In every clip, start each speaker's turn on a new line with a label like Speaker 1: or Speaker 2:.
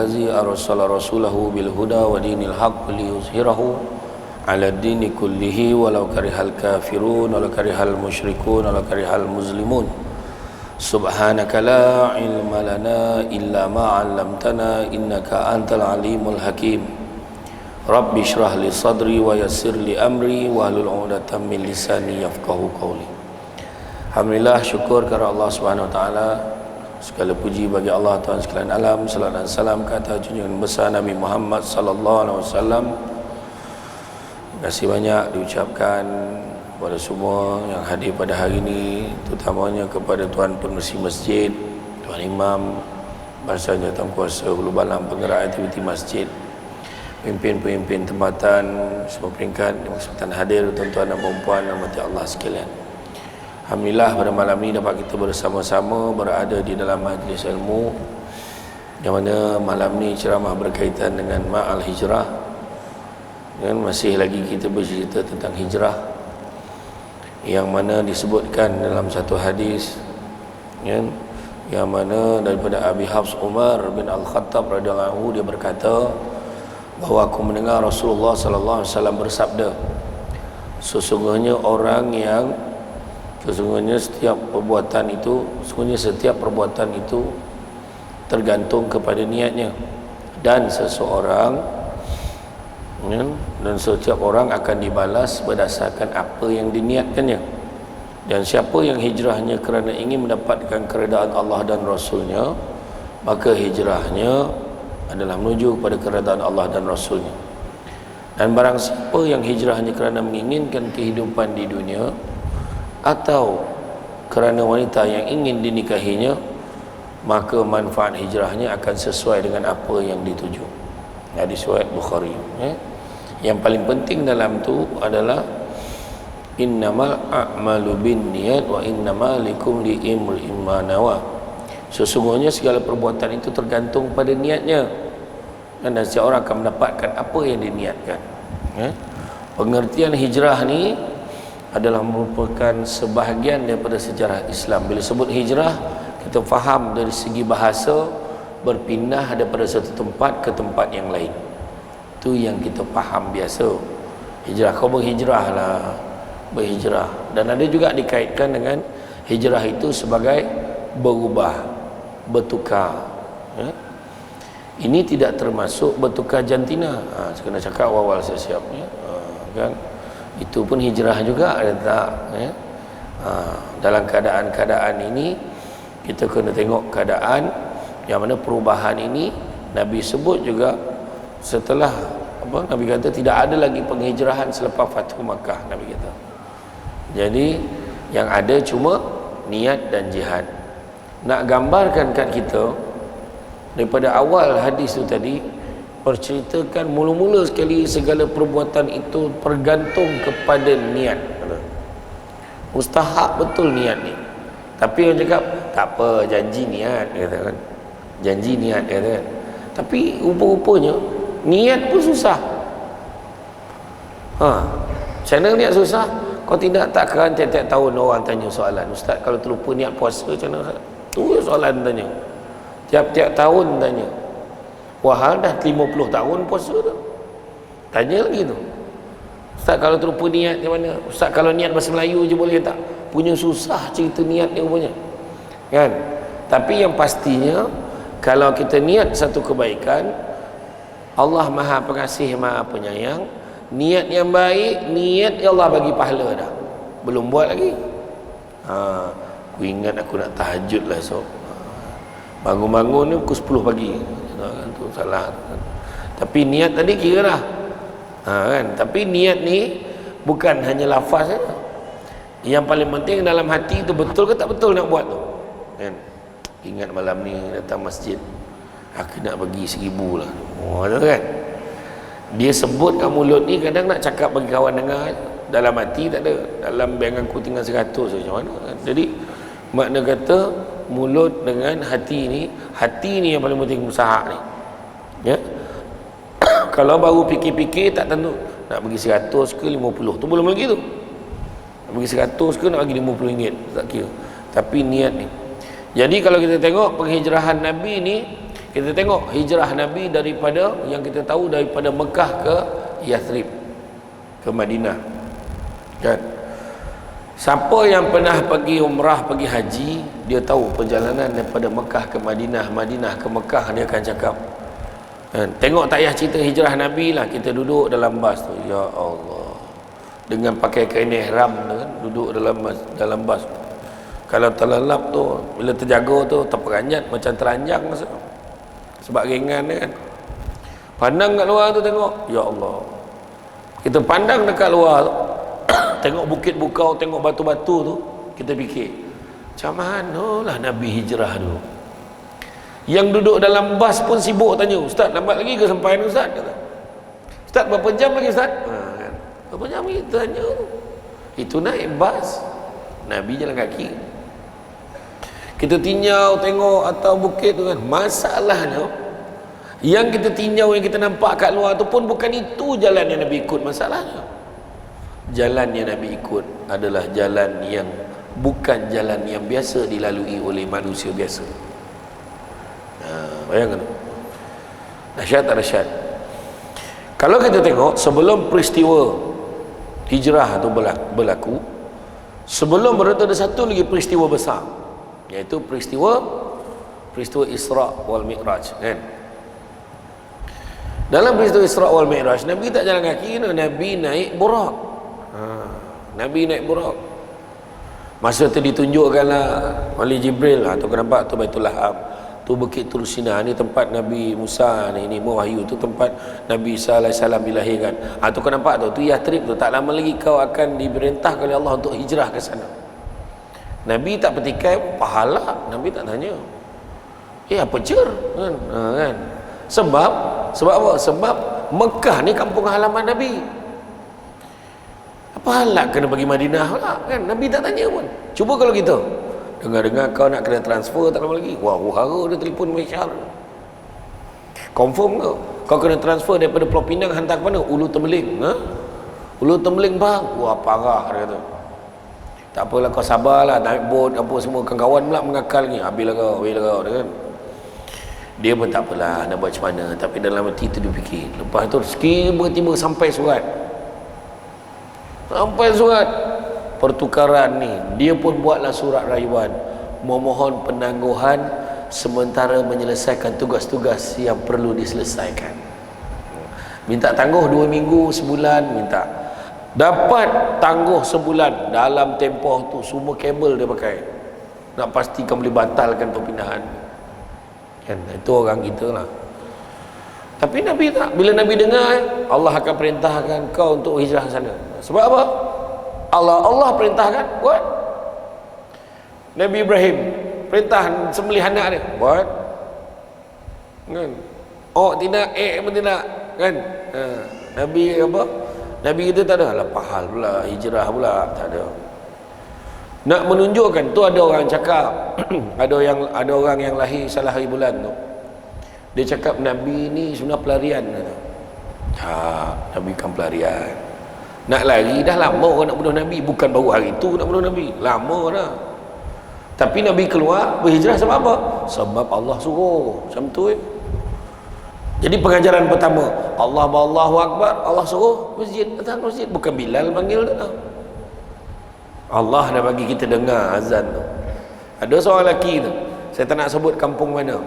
Speaker 1: الذي أرسل رسوله بالهدى ودين الحق ليظهره على الدين كله ولو كره الكافرون ولو كره المشركون ولو كره المسلمون سبحانك لا علم لنا إلا ما علمتنا إنك أنت العليم الحكيم رب اشرح لي صدري ويسر لي أمري واحلل عقدة من لساني يفقهوا قولي. Alhamdulillah, syukur kepada Allah Subhanahu Wa Taala. Segala puji bagi Allah Tuhan sekalian alam. Salam dan salam ke atas junjungan besar Nabi Muhammad sallallahu alaihi wasallam. Terima kasih banyak diucapkan kepada semua yang hadir pada hari ini, terutamanya kepada Tuan Pengerusi Masjid, Tuan Imam, Barisan Jawatankuasa Hulu Balang, penggerak aktiviti masjid, pemimpin-pemimpin tempatan semua peringkat yang berkesempatan hadir, tuan-tuan dan puan-puan dan mati Allah sekalian. Alhamdulillah, pada malam ini dapat kita bersama-sama berada di dalam majlis ilmu, yang mana malam ni ceramah berkaitan dengan ma'al hijrah. Dan masih lagi kita bercerita tentang hijrah, yang mana disebutkan dalam satu hadis, yang mana daripada Abi Hafs Umar bin Al-Khattab radhiyallahu anhu, dia berkata bahawa aku mendengar Rasulullah sallallahu alaihi wasallam bersabda, sesungguhnya setiap perbuatan itu tergantung kepada niatnya, dan setiap orang akan dibalas berdasarkan apa yang diniatkannya. Dan siapa yang hijrahnya kerana ingin mendapatkan keredaan Allah dan Rasulnya, maka hijrahnya adalah menuju kepada keredaan Allah dan Rasulnya. Dan barang siapa yang hijrahnya kerana menginginkan kehidupan di dunia atau kerana wanita yang ingin dinikahinya, maka manfaat hijrahnya akan sesuai dengan apa yang dituju. Hadis riwayat Bukhari. Yang paling penting dalam tu adalah innamal a'malu binniyat wa innamal likulli imrin ma nawa. Sesungguhnya segala perbuatan itu tergantung pada niatnya, dan setiap orang akan mendapatkan apa yang diniatkan. Pengertian hijrah ni adalah merupakan sebahagian daripada sejarah Islam. Bila sebut hijrah, kita faham dari segi bahasa, berpindah daripada satu tempat ke tempat yang lain. Itu yang kita faham biasa. Hijrah, kau berhijrah lah, berhijrah. Dan ada juga dikaitkan dengan hijrah itu sebagai berubah, bertukar. Ini tidak termasuk bertukar jantina. Saya kena cakap awal-awal siap-siap, kan? Itu pun hijrah juga, ada tak? Dalam keadaan-keadaan ini kita kena tengok keadaan yang mana perubahan ini Nabi sebut juga setelah Nabi kata tidak ada lagi penghijrahan selepas Fathu Makkah, Nabi kata. Jadi yang ada cuma niat dan jihad. Nak gambarkan kat kita daripada awal hadis tu tadi, berceritakan mula-mula sekali segala perbuatan itu bergantung kepada niat. Mustahak betul niat ni. Tapi orang cakap tak apa, janji niat, kata kan. Janji niat, kata kan. Tapi rupa-rupanya niat pun susah. Macam mana niat susah? Kau tidak takkan tiap-tiap tahun orang tanya soalan, Ustaz kalau terlupa niat puasa macam mana? Tu soalan tanya. Tiap-tiap tahun tanya. Wahal dah 50 tahun puasa tu, tanya lagi tu. Ustaz kalau terlupa niat macam mana? Ustaz kalau niat bahasa Melayu je boleh tak? Punya susah cerita niat ni rupanya, kan? Tapi yang pastinya, kalau kita niat satu kebaikan, Allah Maha Pengasih, Maha Penyayang. Niat yang baik, niat yang Allah bagi pahala dah. Belum buat lagi. Aku ingat aku nak tahajud lah esok. Bangun-bangun ni pukul 10 pagi. Tu salah. Tapi niat tadi kira dah. Kan? Tapi niat ni bukan hanya lafaz saja. Yang paling penting dalam hati tu betul ke tak betul nak buat tu. Kan? Ingat malam ni datang masjid, aku nak bagi 1,000 lah. Tu kan? Dia sebut kat mulut ni, kadang nak cakap bagi kawan dengar, dalam hati tak ada. Dalam bank aku tinggal 100 macam mana kan? Jadi makna kata mulut dengan hati ni yang paling penting usaha ni. Ya. Kalau baru fikir-fikir tak tentu nak bagi 100 ke 50 tu belum lagi tu. Nak bagi 100 ke nak bagi RM50 tak kira. Tapi niat ni. Jadi kalau kita tengok penghijrahan Nabi ni, Kita tengok hijrah Nabi daripada, yang kita tahu, daripada Mekah ke Yathrib, ke Madinah, kan? Siapa yang pernah pergi umrah, pergi haji, dia tahu perjalanan daripada Mekah ke Madinah, Madinah ke Mekah, dia akan cakap, kan? Tengok tak payah cerita hijrah Nabi lah, kita duduk dalam bas tu, ya Allah, dengan pakai kain ihram tu, kan? Duduk dalam bas. Kalau terlelap tu, bila terjaga tu terperanjat macam teranjang masa. Sebab ringan kan. Pandang kat luar tu tengok, ya Allah. Kita pandang dekat luar tu, tengok bukit bukau, tengok batu-batu tu, kita fikir, macam mana lah Nabi hijrah dulu. Yang duduk dalam bas pun sibuk tanya, Ustaz lambat lagi ke sampai ni Ustaz? Kata, Ustaz berapa jam lagi Ustaz? Kan? Berapa jam lagi? Tanya. Itu naik bas, Nabi jalan kaki. Kita tinjau tengok atau bukit tu kan. Masalahnya yang kita tinjau, yang kita nampak kat luar tu pun bukan itu jalan yang Nabi ikut. Masalahnya jalan yang Nabi ikut adalah jalan yang bukan jalan yang biasa dilalui oleh manusia biasa. Bayangkan, dahsyat tak dahsyat? Kalau kita tengok sebelum peristiwa hijrah tu berlaku, sebelum berlaku ada satu lagi peristiwa besar, iaitu peristiwa Isra wal Mi'raj, kan? Dalam peristiwa Isra wal Mi'raj, Nabi tak jalan kaki, Nabi naik burak. Nabi naik burak. Masa tu ditunjukkanlah oleh Jibril, tu kenapa tu Baitul Laham, tu Bukit Tursina, ni tempat Nabi Musa, ni wahyu, tu tempat Nabi Isa alaihissalam dilahirkan. Tu kau nampak tu Yathrib tu, tak lama lagi kau akan diperintahkan oleh Allah untuk hijrah ke sana. Nabi tak petikai pahala, Nabi tak tanya, apa cer, kan? Sebab apa? Sebab Mekah ni kampung halaman Nabi. Apa halak kena bagi Madinah pula, kan? Nabi tak tanya pun. Cuba kalau kita dengar kau nak kena transfer tak lama lagi, wah, hara dia telefon Malaysia, confirm kau kena transfer daripada Pulau Pinang hantar ke mana? Ulu Tembeling. Ulu Tembeling bang, wah parah, dia kata. Tak apalah, kau sabarlah, naik bot apa semua. Kawan-kawan pula mengakal ni, habislah kau, dia kan. Dia pun tak apalah, nak buat macam mana. Tapi dalam hati tu dia fikir. Lepas tu tiba-tiba sampai surat pertukaran ni. Dia pun buatlah surat rayuan, memohon penangguhan sementara menyelesaikan tugas-tugas yang perlu diselesaikan. Minta tangguh 2 minggu, sebulan, minta. Dapat tangguh sebulan. Dalam tempoh tu semua kabel dia pakai, nak pastikan boleh batalkan perpindahan, kan? Itu orang kita lah. Tapi Nabi tak. Bila Nabi dengar, Allah akan perintahkan kau untuk hijrah ke sana. Sebab apa? Allah perintahkan, buat. Nabi Ibrahim perintah sembelih anak dia, buat, kan? Tidak, pun tidak, kan? Nabi apa? Nabi kita tak ada lah pahal pula, hijrah pula, tak ada. Nak menunjukkan tu, ada orang cakap ada orang yang lahir salah hari bulan tu, dia cakap Nabi ni sebenarnya pelarian. Nabi kan pelarian. Nak lari dah lama orang nak bunuh Nabi, bukan baru hari tu nak bunuh Nabi, lama dah. Tapi Nabi keluar berhijrah sebab apa? Sebab Allah suruh, macam tu. Jadi pengajaran pertama, Allahu Akbar, Allah suruh masjid, datang masjid, bukan Bilal panggil dah. Allah dah bagi kita dengar azan tu. Ada seorang lelaki tu, saya tak nak sebut kampung mana,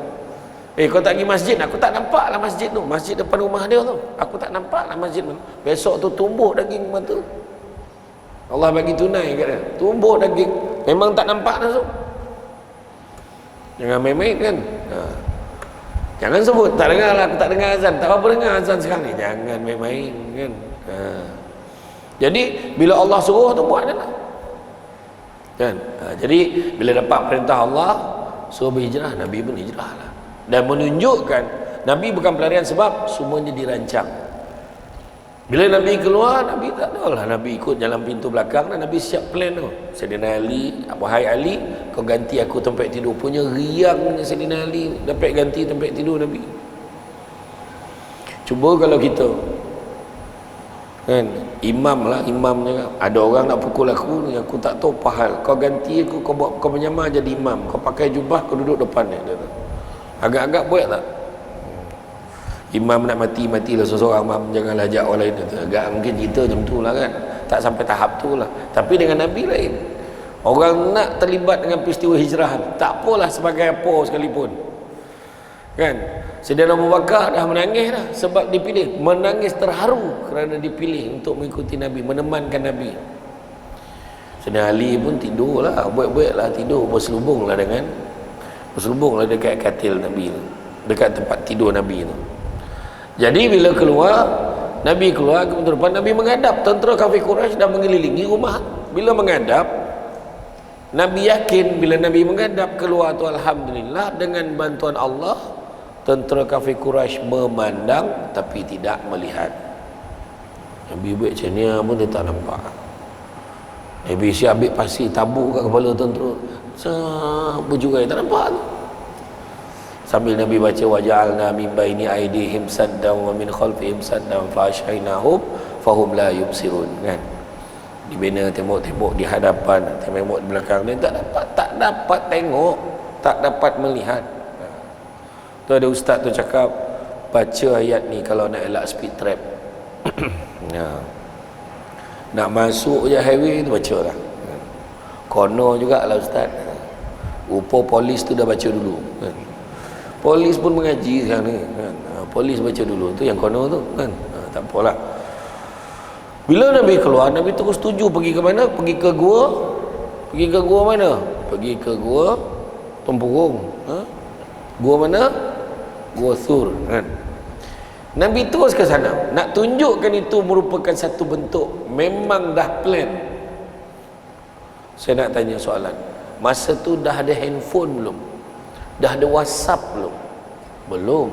Speaker 1: kau tak pergi masjid, aku tak nampak lah masjid tu, masjid depan rumah dia tu, aku tak nampak lah masjid tu. Besok tu tumbuh daging mata, Allah bagi tunai kat dia, tumbuh daging, memang tak nampak dah tu. Jangan main-main, kan? Jangan sebut tak dengar lah, aku tak dengar azan, tak apa dengar azan sekarang ni, jangan main-main, kan? Jadi bila Allah suruh tu buat dah, kan? Jadi bila dapat perintah Allah suruh berhijrah, Nabi pun hijrah lah. Dan menunjukkan Nabi bukan pelarian sebab semuanya dirancang. Bila Nabi keluar, Nabi tak tahu lah, Nabi ikut jalan pintu belakang dan Nabi siap plan tu. Sayyidina Ali, wahai Ali, kau ganti aku tempat tidur. Punya riangnya Sayyidina Ali dapat ganti tempat tidur Nabi. Cuba kalau kita, kan, imam lah, imamnya, ada orang nak pukul aku, aku tak tahu pahal, kau ganti aku, kau menyamar jadi imam, kau pakai jubah, kau duduk depan dia. Agak-agak boleh tak? Imam nak matilah seseorang, imam janganlah ajak orang lain. Agak mungkin kita macam tu lah kan, tak sampai tahap tu lah. Tapi dengan Nabi lain. Orang nak terlibat dengan peristiwa hijrah, tak apalah sebagai apa sekalipun kan. Sayyidina Abu Bakar dah menangis dah sebab dipilih, menangis terharu kerana dipilih untuk mengikuti Nabi, menemankan Nabi. Sayyidina Ali pun tidur lah, buat-buat lah tidur, berselubung lah dekat katil Nabi tu, dekat tempat tidur Nabi tu. Jadi bila keluar, Nabi keluar ke depan, Nabi menghadap, tentera kafir Quraisy dah mengelilingi rumah. Bila menghadap, Nabi yakin bila Nabi menghadap keluar tu, alhamdulillah, dengan bantuan Allah, tentera kafir Quraisy memandang tapi tidak melihat. Nabi buat macam ni pun dia tak nampak. Nabi siap ambil pasir tabuk kat kepala tentera, berjurai tak nampak tu. Sambil Nabi baca waja'alna min baini aidihim saddan wa min khalfihim saddan fa ashaynahum fahum la yubsirun kan. Dibina tembok-tembok di hadapan, tembok di belakang, dia tak dapat tengok, tak dapat melihat. Tu ada ustaz tu cakap, baca ayat ni kalau nak elak speed trap. Nak masuk je highway tu baca lah. Kono jugalah ustaz, rupa polis tu dah baca dulu kan. Polis pun mengaji sekarang ni kan. Polis baca dulu tu yang kono tu kan. Tak apalah. Bila Nabi keluar, Nabi terus tuju pergi ke mana? Pergi ke gua. Pergi ke gua mana? Pergi ke gua Tempurung. Gua mana? Gua Sur kan. Nabi terus ke sana, nak tunjukkan itu merupakan satu bentuk memang dah plan. Saya nak tanya soalan, masa tu dah ada handphone belum? Dah ada WhatsApp belum? Belum.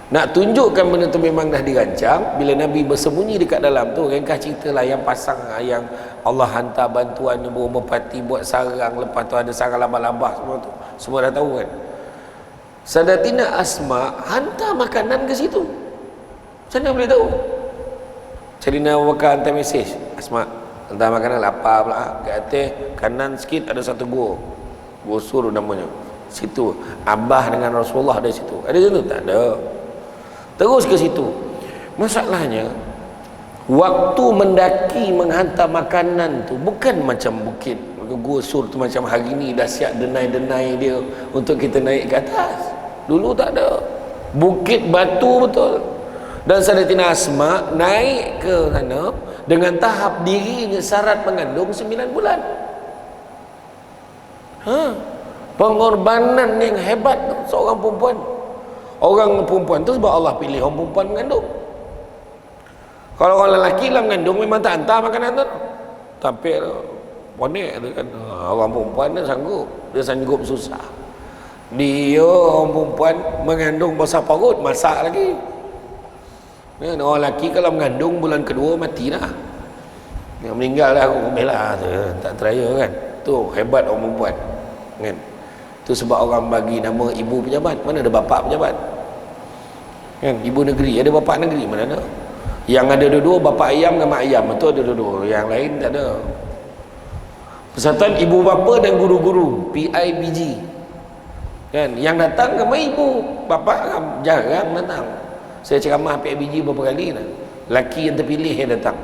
Speaker 1: Nak tunjukkan benda tu memang dah dirancang. Bila Nabi bersembunyi dekat dalam tu, ringkas cerita lah yang pasang, yang Allah hantar bantuan burung merpati buat sarang, lepas tu ada sarang labah-labah, semua tu semua dah tahu kan. Sayyidatina Asma hantar makanan ke situ. Macam mana boleh tahu? Sayyidina Abu Bakar hantar mesej, Asma hantar makanan, lapar pula, kat atas kanan sikit ada satu gua, Gua Sur namanya. Situ Abah dengan Rasulullah ada situ. Ada situ? Tak ada. Terus ke situ. Masalahnya waktu mendaki menghantar makanan tu bukan macam bukit Gua Sur tu macam hari ni dah siap denai-denai dia untuk kita naik ke atas. Dulu tak ada. Bukit batu betul. Dan Sayyidatina Asma naik ke sana dengan tahap dirinya syarat mengandung 9 bulan. Pengorbanan yang hebat seorang perempuan. Orang perempuan tu sebab Allah pilih orang perempuan mengandung. Kalau orang lelaki lah mengandung memang tak hantar makanan tu. Tapi bonek tu kan, orang perempuan dia sanggup susah. Dia orang perempuan mengandung besar perut, masak lagi. Kan, orang lelaki kalau mengandung bulan kedua matilah. Yang meninggal lah aku bela tak teraya kan. Tu hebat orang perempuan. Kan? Tu sebab orang bagi nama ibu pejabat, mana ada bapa pejabat. Kan, ibu negeri, ada bapa negeri mana ada. Yang ada dua-dua bapa ayam dengan mak ayam, itu ada dua-dua. Yang lain tak ada. Persatuan Ibu Bapa dan Guru-Guru, PIBG. Kan, yang datang ke ibu, bapa jarang datang. Saya ceramah PIBG berapa kali dah. Laki yang terpilih yang datang.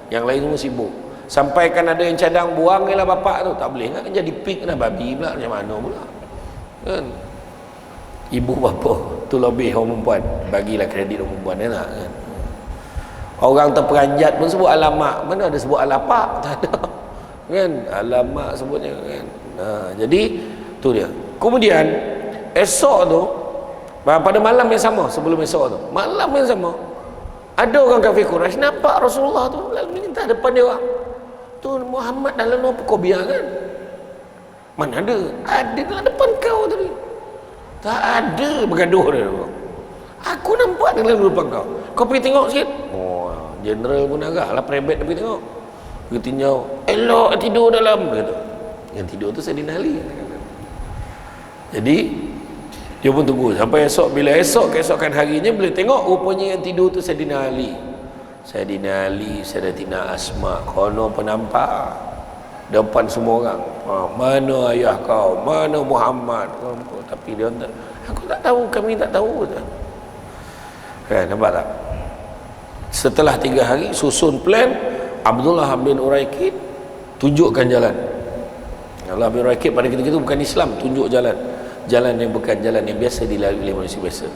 Speaker 1: Yang lain semua sibuk. Sampai kan ada yang cadang buang lah bapak tu, tak boleh kan, jadi pig lah babi pula, macam mana pula. Kan? Ibu bapa tu lebih orang perempuan, bagilah kredit orang perempuan dia nak kan. Orang terperanjat pun sebut alamak, mana ada sebut alapak, tak ada kan, alamak sebutnya kan. Jadi tu dia. Kemudian esok tu, pada malam yang sama, sebelum esok tu, malam yang sama, ada orang kafir Quraisy nampak Rasulullah tu lalu minta depan dia orang. Tu Muhammad dah lalu apa kau biar kan? Mana ada? Ada dalam depan kau tadi. Tak ada, bergaduh dia. Aku nampak dia lalu depan kau. Kau pergi tengok sikit. Oh, general pun agak lah, private dia pergi tengok. Pergi tinjau, elok tidur dalam kata. Yang tidur tu Sayyidina Ali. Jadi dia pun tunggu sampai esok. Bila esok keesokan harinya boleh tengok rupanya yang tidur tu Sayyidina Ali. Sayyidina Ali, Sayyidatina Asma, kono penampak depan semua orang. Mana ayah kau, mana Muhammad? Tapi dia tak, aku tak tahu, kami tak tahu. nampak tak? Setelah 3 hari susun plan, Abdullah bin Uraikid tunjukkan jalan. Abdullah bin Uraikid pada ketika itu bukan Islam, tunjuk jalan yang bukan jalan yang biasa dilalui oleh manusia biasa.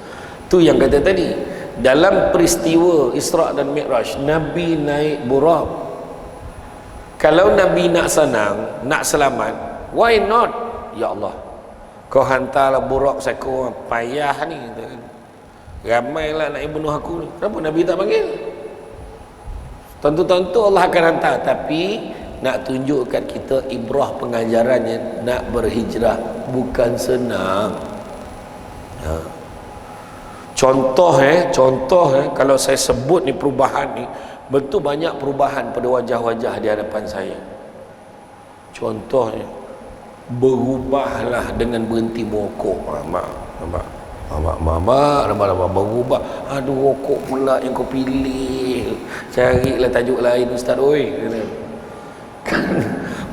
Speaker 1: Tu yang kata tadi, dalam peristiwa Isra dan Mi'raj, Nabi naik Buraq. Kalau Nabi nak senang, nak selamat, why not? Ya Allah, kau hantarlah Buraq seko, payah ni, ramailah nak bunuh aku ni. Kenapa Nabi tak panggil? Tentu-tentu Allah akan hantar, tapi nak tunjukkan kita ibrah pengajarannya. Nak berhijrah bukan senang. Contoh kalau saya sebut ni perubahan ni, betul banyak perubahan pada wajah-wajah di hadapan saya. Contohnya, berubahlah dengan berhenti merokok. Nampak berubah. Aduh, rokok pula yang kau pilih, carilah tajuk lain ustaz oi. Kan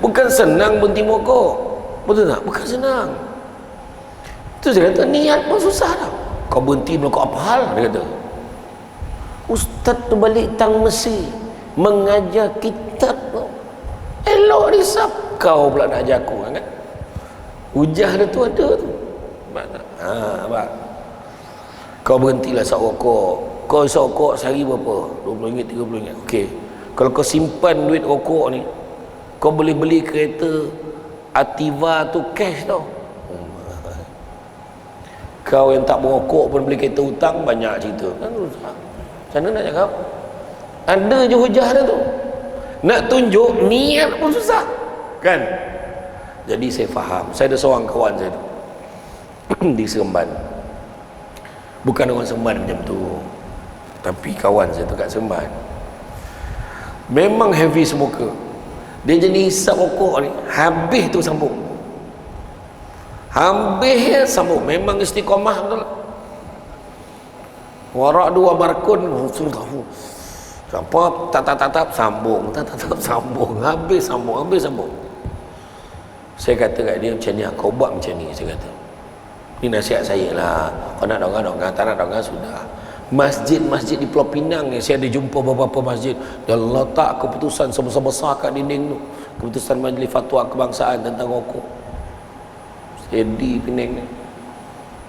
Speaker 1: bukan senang berhenti merokok, betul tak? Bukan senang. Tu saya kata niat pun susah tau. Kau berhenti merokok apa hal? Dia kata ustaz tu balik tang Mesir mengajar kitab, elok risap, kau pula nak ajar aku kan? Hujah dia tu ada tu. Abang, kau berhentilah isap rokok. Kau isap rokok sehari berapa? RM20, RM30. Okey, kalau kau simpan duit rokok ni, kau boleh beli kereta Ativa tu cash tau. Kau yang tak merokok pun beli kereta hutang, banyak cerita kan. Macam mana nak cakap? Ada je hujah dia tu. Nak tunjuk niat pun susah kan. Jadi saya faham. Saya ada seorang kawan saya tu di Seremban, bukan orang Seremban macam tu, tapi kawan saya tu kat Seremban memang heavy smoker. Dia jenis hisap rokok ni, habis tu sambung, memang istiqamah betul. Warak 2 barkun apa tatap sambung, habis sambung. Saya kata kat dia, macam ni kau buat macam ni. Saya kata, ni nasihat saya lah. Kau nak donggang, tak nak donggang sudah. Masjid di Pulau Pinang ni, saya ada jumpa beberapa masjid, dia letak keputusan sebesar-besar kat dinding tu, keputusan Majlis Fatwa Kebangsaan tentang rokok. Di Penang ni,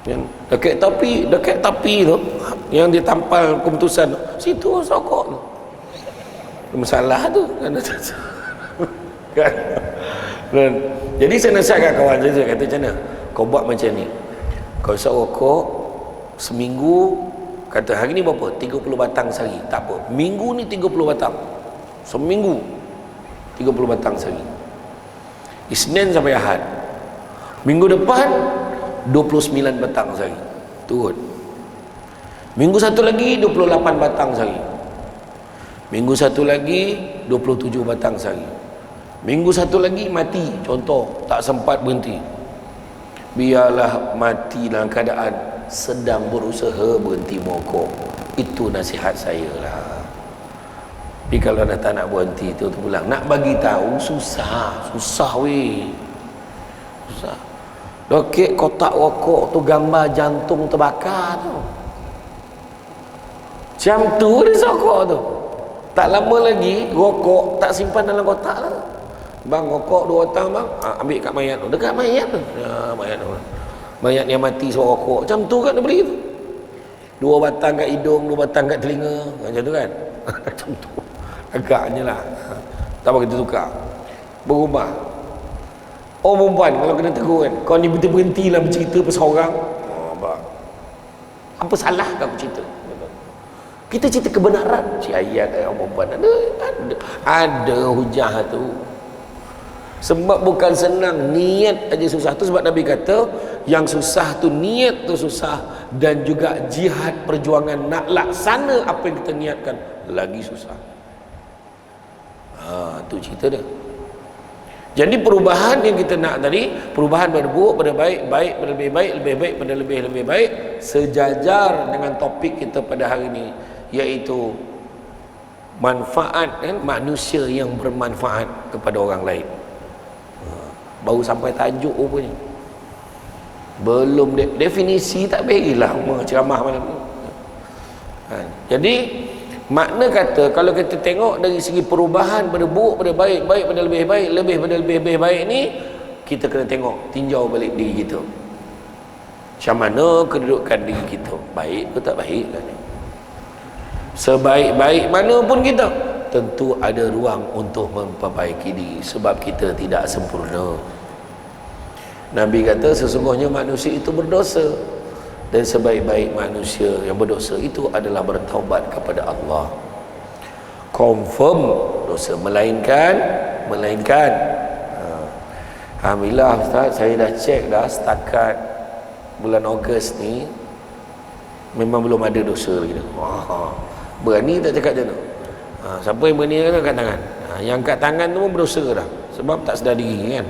Speaker 1: yang dekat tapi tu, yang dia tampal keputusan situ rokok tu. Masalah tu kan. Kan? Jadi saya nasihatkan kawan saya kata, macam mana kau buat macam ni, kau isap rokok seminggu, kata hari ni berapa, 30 batang sehari, tak apa, minggu ni 30 batang, seminggu 30 batang sehari, Isnin sampai Ahad. Minggu depan 29 batang sehari, turun. Minggu satu lagi 28 batang sehari, minggu satu lagi 27 batang sehari, minggu satu lagi mati, contoh tak sempat berhenti. Biarlah mati dalam keadaan sedang berusaha berhenti merokok. Itu nasihat saya lah. Tapi kalau dah tak nak berhenti tu pulang, nak bagi tahu susah weh, susah. Lokek kotak rokok tu gambar jantung terbakar tu, macam tu dia rokok tu. Tak lama lagi rokok tak simpan dalam kotak lah. Bang, rokok 2 batang bang, ambil kat mayat tu, dekat mayat tu, mayat yang mati sebab rokok. Macam tu kan dia beli tu, 2 batang kat hidung, 2 batang kat telinga, macam tu kan. Macam tu agaknya lah. Tak apa, kita tukar, berubah. Oh perempuan, kalau kena tegur kan, kau ni berhenti-berhentilah bercerita pasal orang. Apa salah kau bercerita? Kita cerita kebenaran. Si ayat orang perempuan ada hujah tu. Sebab bukan senang, niat aja susah. Tu sebab Nabi kata, yang susah tu niat tu susah, dan juga jihad perjuangan nak laksana apa yang kita niatkan lagi susah. Tu cerita dia. Jadi perubahan yang kita nak tadi, perubahan pada buruk pada baik, baik pada lebih baik, lebih baik pada lebih baik, sejajar dengan topik kita pada hari ini, iaitu manfaat kan, manusia yang bermanfaat kepada orang lain. Baru sampai tajuk rupanya, belum definisi tak berilah ceramah malam ni. Jadi makna kata kalau kita tengok dari segi perubahan pada buruk pada baik, baik pada lebih baik, lebih pada lebih baik ni, kita kena tengok, tinjau balik diri kita. Macam mana kedudukan diri kita, baik ke tak baik lah ni. Sebaik-baik mana pun kita, tentu ada ruang untuk memperbaiki diri, sebab kita tidak sempurna. Nabi kata sesungguhnya manusia itu berdosa, dan sebaik-baik manusia yang berdosa itu adalah bertaubat kepada Allah. Confirm dosa, melainkan alhamdulillah Ustaz, saya dah cek dah setakat bulan Ogos ni memang belum ada dosa lagi. Berani tak cakap macam tu? Siapa yang berani angkat tangan? Yang angkat tangan tu pun berdosa dah, sebab tak sedar diri kan.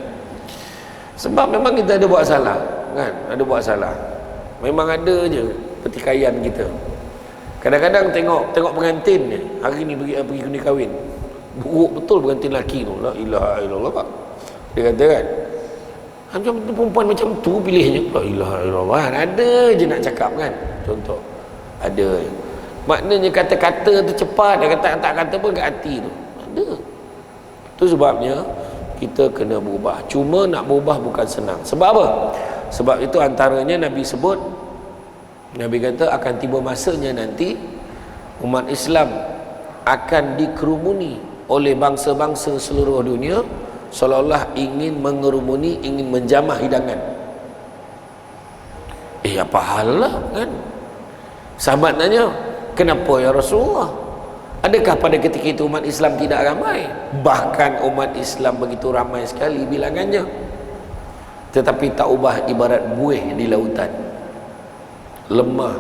Speaker 1: Sebab memang kita ada buat salah kan, ada buat salah. Memang ada je pertikaian kita. Kadang-kadang tengok pengantin ni, hari ni pergi kena kahwin, buruk betul pengantin lelaki tu. La ilaha illallah Pak, dia kata kan, macam tu perempuan macam tu pilihnya. La ilaha illallah, ada je nak cakap kan. Contoh ada je. Maknanya kata-kata tu cepat, dia kata tak kata pun kat hati tu ada. Tu sebabnya kita kena berubah. Cuma nak berubah bukan senang. Sebab apa? Sebab itu antaranya Nabi sebut, Nabi kata akan tiba masanya nanti umat Islam akan dikerumuni oleh bangsa-bangsa seluruh dunia, seolah-olah ingin mengerumuni, ingin menjamah hidangan. Apa hal lah kan? Sahabat tanya, kenapa ya Rasulullah? Adakah pada ketika itu umat Islam tidak ramai? Bahkan umat Islam begitu ramai sekali bilangannya, tetapi tak ubah ibarat buih di lautan, lemah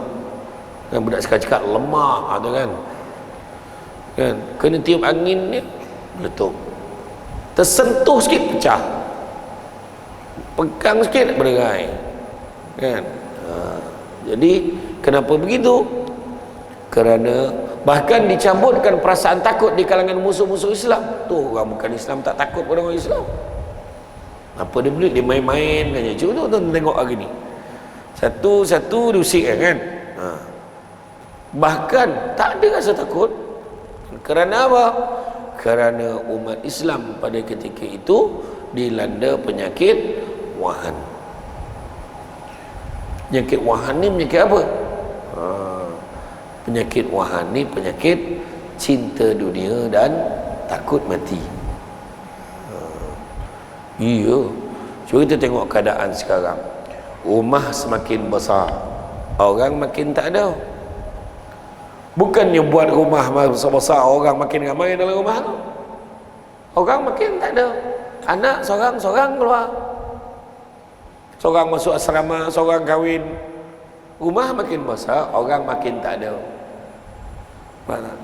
Speaker 1: kan. Budak sekarang cakap lemah tu kan, kena tiup angin ni meletup, tersentuh sikit pecah, pegang sikit berderai kan. Jadi kenapa begitu? Kerana bahkan dicabutkan perasaan takut di kalangan musuh-musuh Islam. Tu orang bukan Islam tak takut pada orang Islam. Apa dia beli? Dia main-main kan. Cuba tu tengok hari ni, satu-satu diusik kan. Bahkan tak ada rasa takut. Kerana apa? Kerana umat Islam pada ketika itu dilanda penyakit wahan. Penyakit wahan ni penyakit apa? Penyakit wahan ni penyakit cinta dunia dan takut mati. Iya. Cuba kita tengok keadaan sekarang. Rumah semakin besar, orang makin tak ada. Bukannya buat rumah besar-besar, orang makin ramai dalam rumah tu, orang makin tak ada. Anak seorang-seorang keluar, seorang masuk asrama, seorang kahwin. Rumah makin besar, orang makin tak ada. Faham?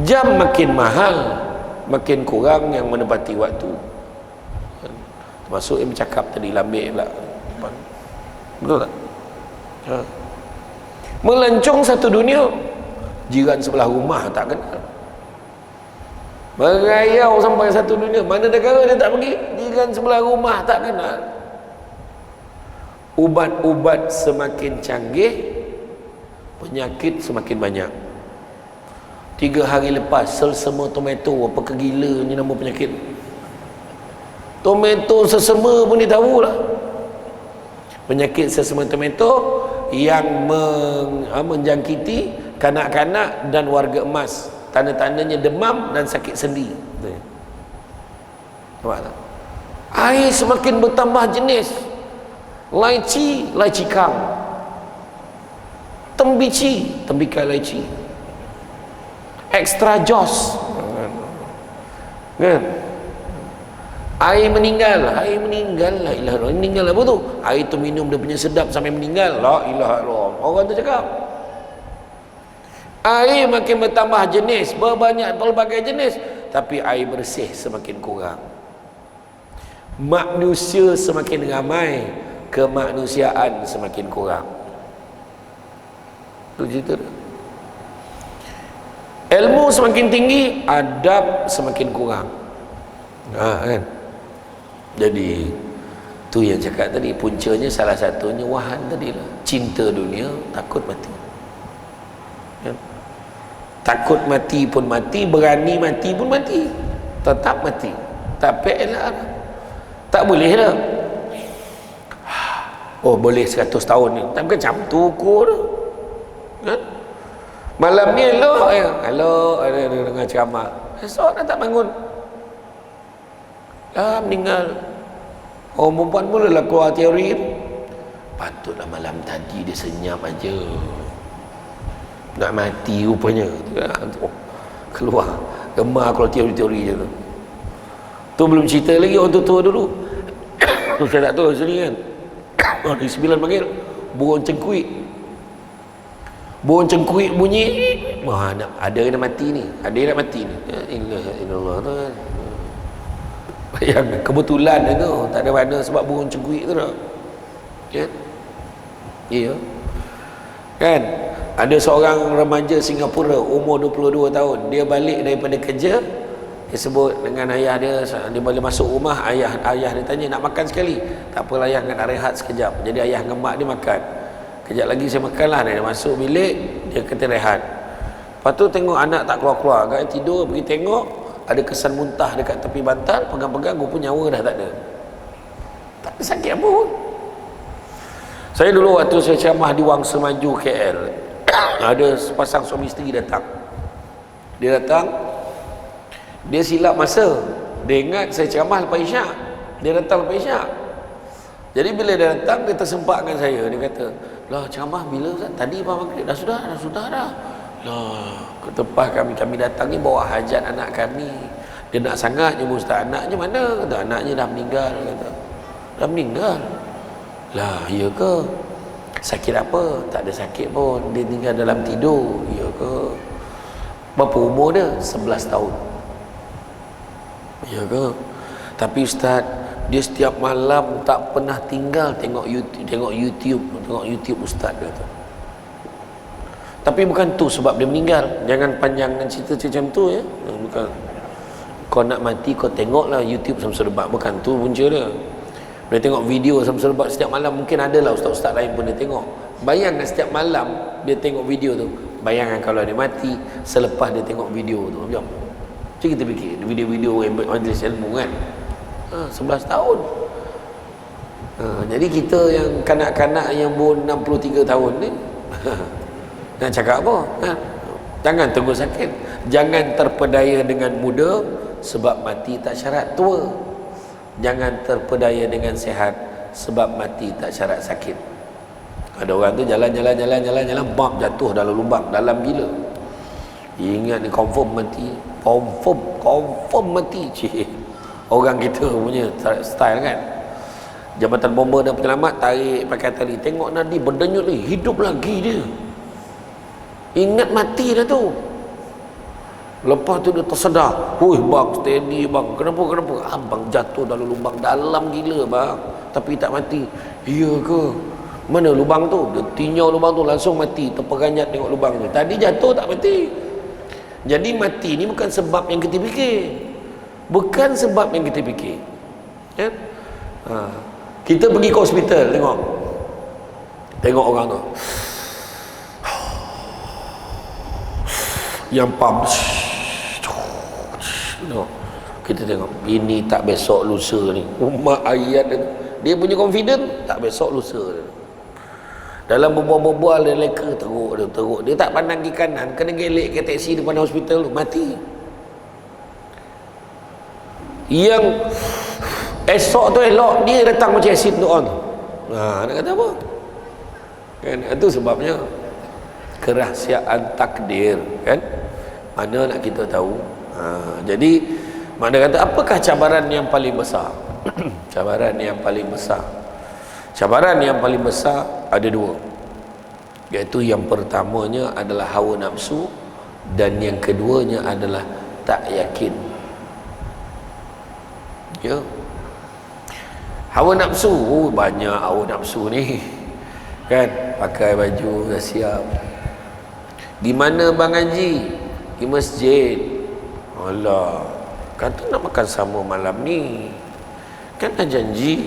Speaker 1: Jam makin mahal, makin kurang yang menepati waktu. Termasuk yang bercakap tadi, lambik pula. Betul tak? Melancong satu dunia, jiran sebelah rumah tak kenal. Merayau sampai satu dunia, mana negara dia tak pergi, jiran sebelah rumah tak kenal. Ubat-ubat semakin canggih, penyakit semakin banyak. 3 hari lepas selsema tomato, apa kegila ni nama penyakit. Tomato selsema pun dia tahulah. Penyakit selsema tomato yang menjangkiti kanak-kanak dan warga emas. Tanda-tandanya demam dan sakit sendi. Nampak tak? Air semakin bertambah jenis. Laici, laici kang. Tembici, tembikar laici. Extra jos. Kan? Air meninggal, la ilaha illallah. Meninggal apa tu? Air tu minum dia punya sedap sampai meninggal. La ilaha illallah. Orang tu cakap. Air makin bertambah jenis, berbanyak pelbagai jenis, tapi air bersih semakin kurang. Manusia semakin ramai, kemanusiaan semakin kurang. Itu cerita dia. Ilmu semakin tinggi, adab semakin kurang. Kan? Jadi Tu yang cakap tadi, puncanya salah satunya wahan tadi lah, cinta dunia, takut mati. Ya? Takut mati pun mati, berani mati pun mati, tetap mati. Tak elak, tak boleh lah. Oh boleh 100 tahun ni, tak macam tu ukur tu. Ha? Malam ni elok ya, elok ada dengar ceramah, esok dah tak bangun, dah meninggal. Orang perempuan mulalah keluar teori tu. Patutlah malam tadi dia senyap aja, nak mati rupanya. Keluar gemar kalau teori-teori je tu. Tu belum cerita lagi orang tua-tua dulu. Tu saya tak tahu sini kan. Di sembilan panggil burung cengkuit. Burung cengkuit bunyi, wah ada yang nak mati ni, ada yang nak mati ni. Ya ilallah tu kan. Yang kebetulan tu, tak ada mana sebab burung cengkuit tu dah. Kan? Ya. Kan? Ada seorang remaja Singapura umur 22 tahun, dia balik daripada kerja, dia sebut dengan ayah dia, dia boleh masuk rumah, ayah dia tanya nak makan sekali. Tak apalah ayah, nak rehat sekejap. Jadi ayah dengan mak dia makan. Kejap lagi saya makanlah. Dia masuk bilik, dia kata rehat. Lepas tu tengok anak tak keluar-keluar, agak tidur, pergi tengok ada kesan muntah dekat tepi bantal, pegang-pegang, rupa nyawa dah tak ada. Tak ada sakit apa pun. Saya dulu waktu saya ceramah di Wang Semaju KL, ada sepasang suami isteri datang. Dia datang, dia silap masa. Dia ingat saya ceramah lepas Isyak. Dia datang lepas Isyak. Jadi bila dia datang, dia tersempak dengan saya. Dia kata, lah ceramah bila Ustaz? Tadi Pak Maghrib. Dah sudah dah. Lah, ke tempat kami datang ni bawa hajat anak kami. Dia nak sangat je Ustaz. Anaknya mana? Kata, anaknya dah meninggal. Kata, dah meninggal? Lah, ya ke? Sakit apa? Tak ada sakit pun. Dia tinggal dalam tidur. Ya ke? Berapa umur dia? 11 tahun. Ya ke? Tapi Ustaz, dia setiap malam tak pernah tinggal tengok YouTube Ustaz kata. Tapi bukan tu sebab dia meninggal. Jangan panjangkan cerita macam tu ya. Bukan. Kau nak mati kau tengoklah YouTube Samsul Debat. Bukan tu punca dia. Dia tengok video Samsul Debat setiap malam. Mungkin adalah ustaz-ustaz lain pun dia tengok. Bayangkan setiap malam dia tengok video tu. Bayangkan kalau dia mati selepas dia tengok video tu. Macam kita fikir video-video majlis ilmu kan. 11 tahun. Jadi kita yang kanak-kanak yang umur 63 tahun ni nak cakap apa? Jangan tunggu sakit. Jangan terpedaya dengan muda, sebab mati tak syarat tua. Jangan terpedaya dengan sehat, sebab mati tak syarat sakit. Ada orang tu jalan, bam, jatuh dalam lubang, dalam gila. Ingat ni confirm mati. Confirm mati. Cik. Orang kita punya style kan. Jabatan Bomba dan Penyelamat tarik pakai tali, tengok Nadi berdenyut ni, hidup lagi dia. Ingat mati dah tu. Lepas tu dia tersedar. Hui bang, steady bang. Kenapa? Abang jatuh dalam lubang dalam gila bang, tapi tak mati. Iya ke? Mana lubang tu? Dia tinjau lubang tu, langsung mati. Terperanjat tengok lubang tu. Tadi jatuh tak mati. Jadi mati ni bukan sebab yang kita fikir. Bukan sebab yang kita fikir. Ya? Kita pergi ke hospital, tengok orang tu yang pump, kita tengok ini tak besok lusa ni. Umat ayat dia punya confident tak besok lusa dia. Dalam berbual-bual dia leka teruk. Dia tak pandang ke kanan, kena gelek ke teksi depan hospital tu, mati. Yang esok tu elok dia datang macam asid tu on. Nak kata apa? Kan itu sebabnya kerahsiaan takdir kan. Mana nak kita tahu? Jadi mana kata apakah cabaran yang paling besar? Cabaran yang paling besar ada dua. Iaitu yang pertamanya adalah hawa nafsu dan yang keduanya adalah tak yakin. Ya. Hawa nafsu, banyak hawa nafsu ni. Kan, pakai baju dah siap. Di mana Bang Haji? Di masjid. Alah, kata nak makan sama malam ni. Kan dah janji.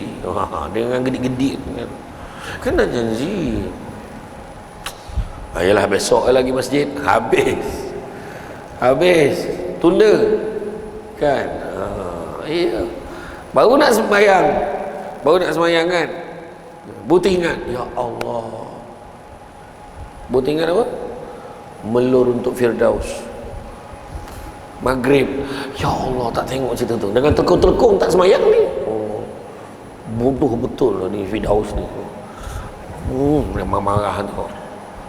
Speaker 1: Dengan gedik-gedik kan dah janji. Ayolah besok lagi masjid. Habis tunda kan. Iya. Baru nak sembahyang kan, buti ingat, ya Allah, buti ingat apa? Melur untuk Firdaus. Maghrib, ya Allah, tak tengok cerita tu, dengan terkung-terkung tak sembahyang ni. Bodoh betul lah ni Firdaus ni. Memang marah tu.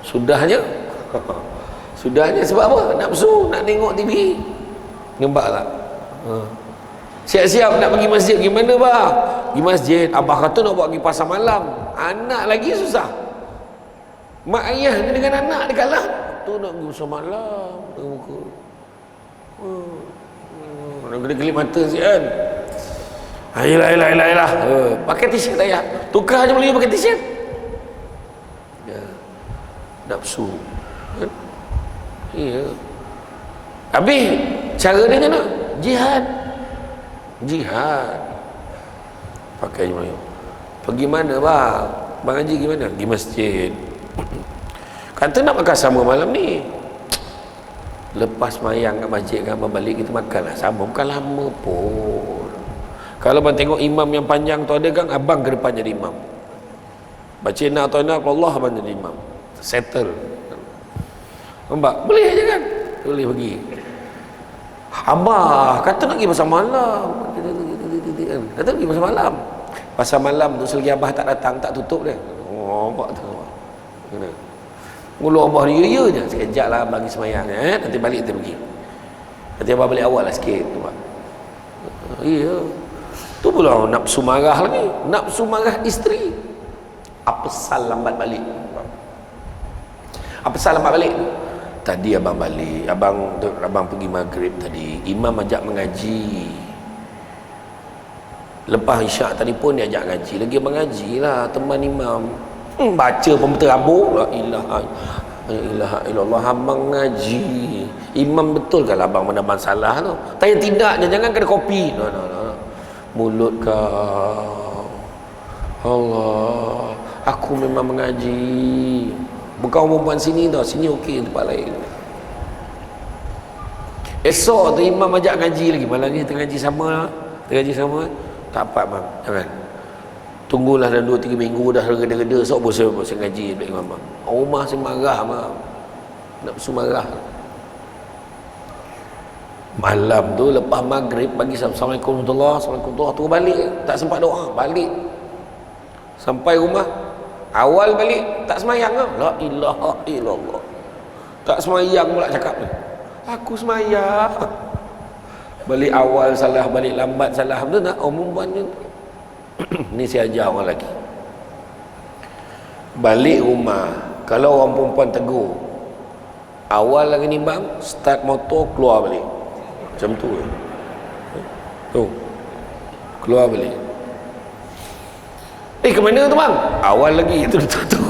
Speaker 1: Sudahnya sebab apa? Nafsu nak tengok TV. Nampak tak? Siap-siap nak pergi masjid. Gimana bah? Pergi masjid. Abah kata nak buat pergi pasar malam. Anak lagi susah. Mak ayah dengan anak dia kalah. Tu nak pergi pasar malam. Nak gelip mata sikit kan. Ayolah. Pakai t-shirt ayah. Tukar je boleh pakai t-shirt. Ya. Nafsu. Ya. Habis cara dia macam mana? Jihad. Pakai je Melayu. Pergi mana bang? Bang Haji pergi mana? Pergi masjid. Kata nak makan sama malam ni. Lepas mayang kat masjid kan, abang balik kita makan lah sama. Bukan lama pun. Kalau abang tengok imam yang panjang tu ada kan, abang ke depan jadi imam. Baca inna atau Allah, abang jadi imam. Settle. Nampak? Boleh je kan? Boleh pergi. Abah kata nak pergi pasar malam. Kata pergi pasar malam. Pasar malam tu selagi abah tak datang, tak tutup dia. Nampak tu. Kena. Mula abah dia ya je. Sekejap lah bagi semayang. Nanti balik kita pergi. Nanti abah balik awal lah sikit. Nampak? Ya. Tu pula nafsu marah lagi. Nafsu marah isteri. Apa sal lambat balik? Apa sal lambat balik? Tadi abang balik, abang pergi maghrib tadi, imam ajak mengaji. Lepas isyak tadi pun dia ajak ngaji. Lagi abang ngaji lah, teman imam. Baca pun berterabur. La ilaha illallah, abang ngaji. Imam betul kalau abang mana abang salah tu. Tanya tidak, jangan kena kopi. No. Mulut kau. Allah, aku memang mengaji. Bukan perempuan sini tau, sini okey, tempat lain. Esok tu imam ajak ngaji lagi. Malam ni tengah ngaji sama. Tak apa bang, jangan. Tunggulah dalam 2-3 minggu dah reda-reda. Esok saya ngaji dengan abang. Rumah saya marah bang. Nafsu marah. Malam tu lepas maghrib bagi Assalamualaikum warahmatullahi wabarakatuh. Tu balik, tak sempat doa, balik. Sampai rumah awal balik tak semayang lah. La ilaha illallah. Tak semayang pula cakap ni. Aku semayang. Balik awal salah, balik lambat salah. Betul tak? Perempuan ni. Ni saya ajar orang lagi. Balik rumah, kalau orang perempuan tegur, awal lagi nimbang, start motor, keluar balik. Macam tu. Tu. Keluar balik. Ke mana tu bang? Awal lagi itu tu.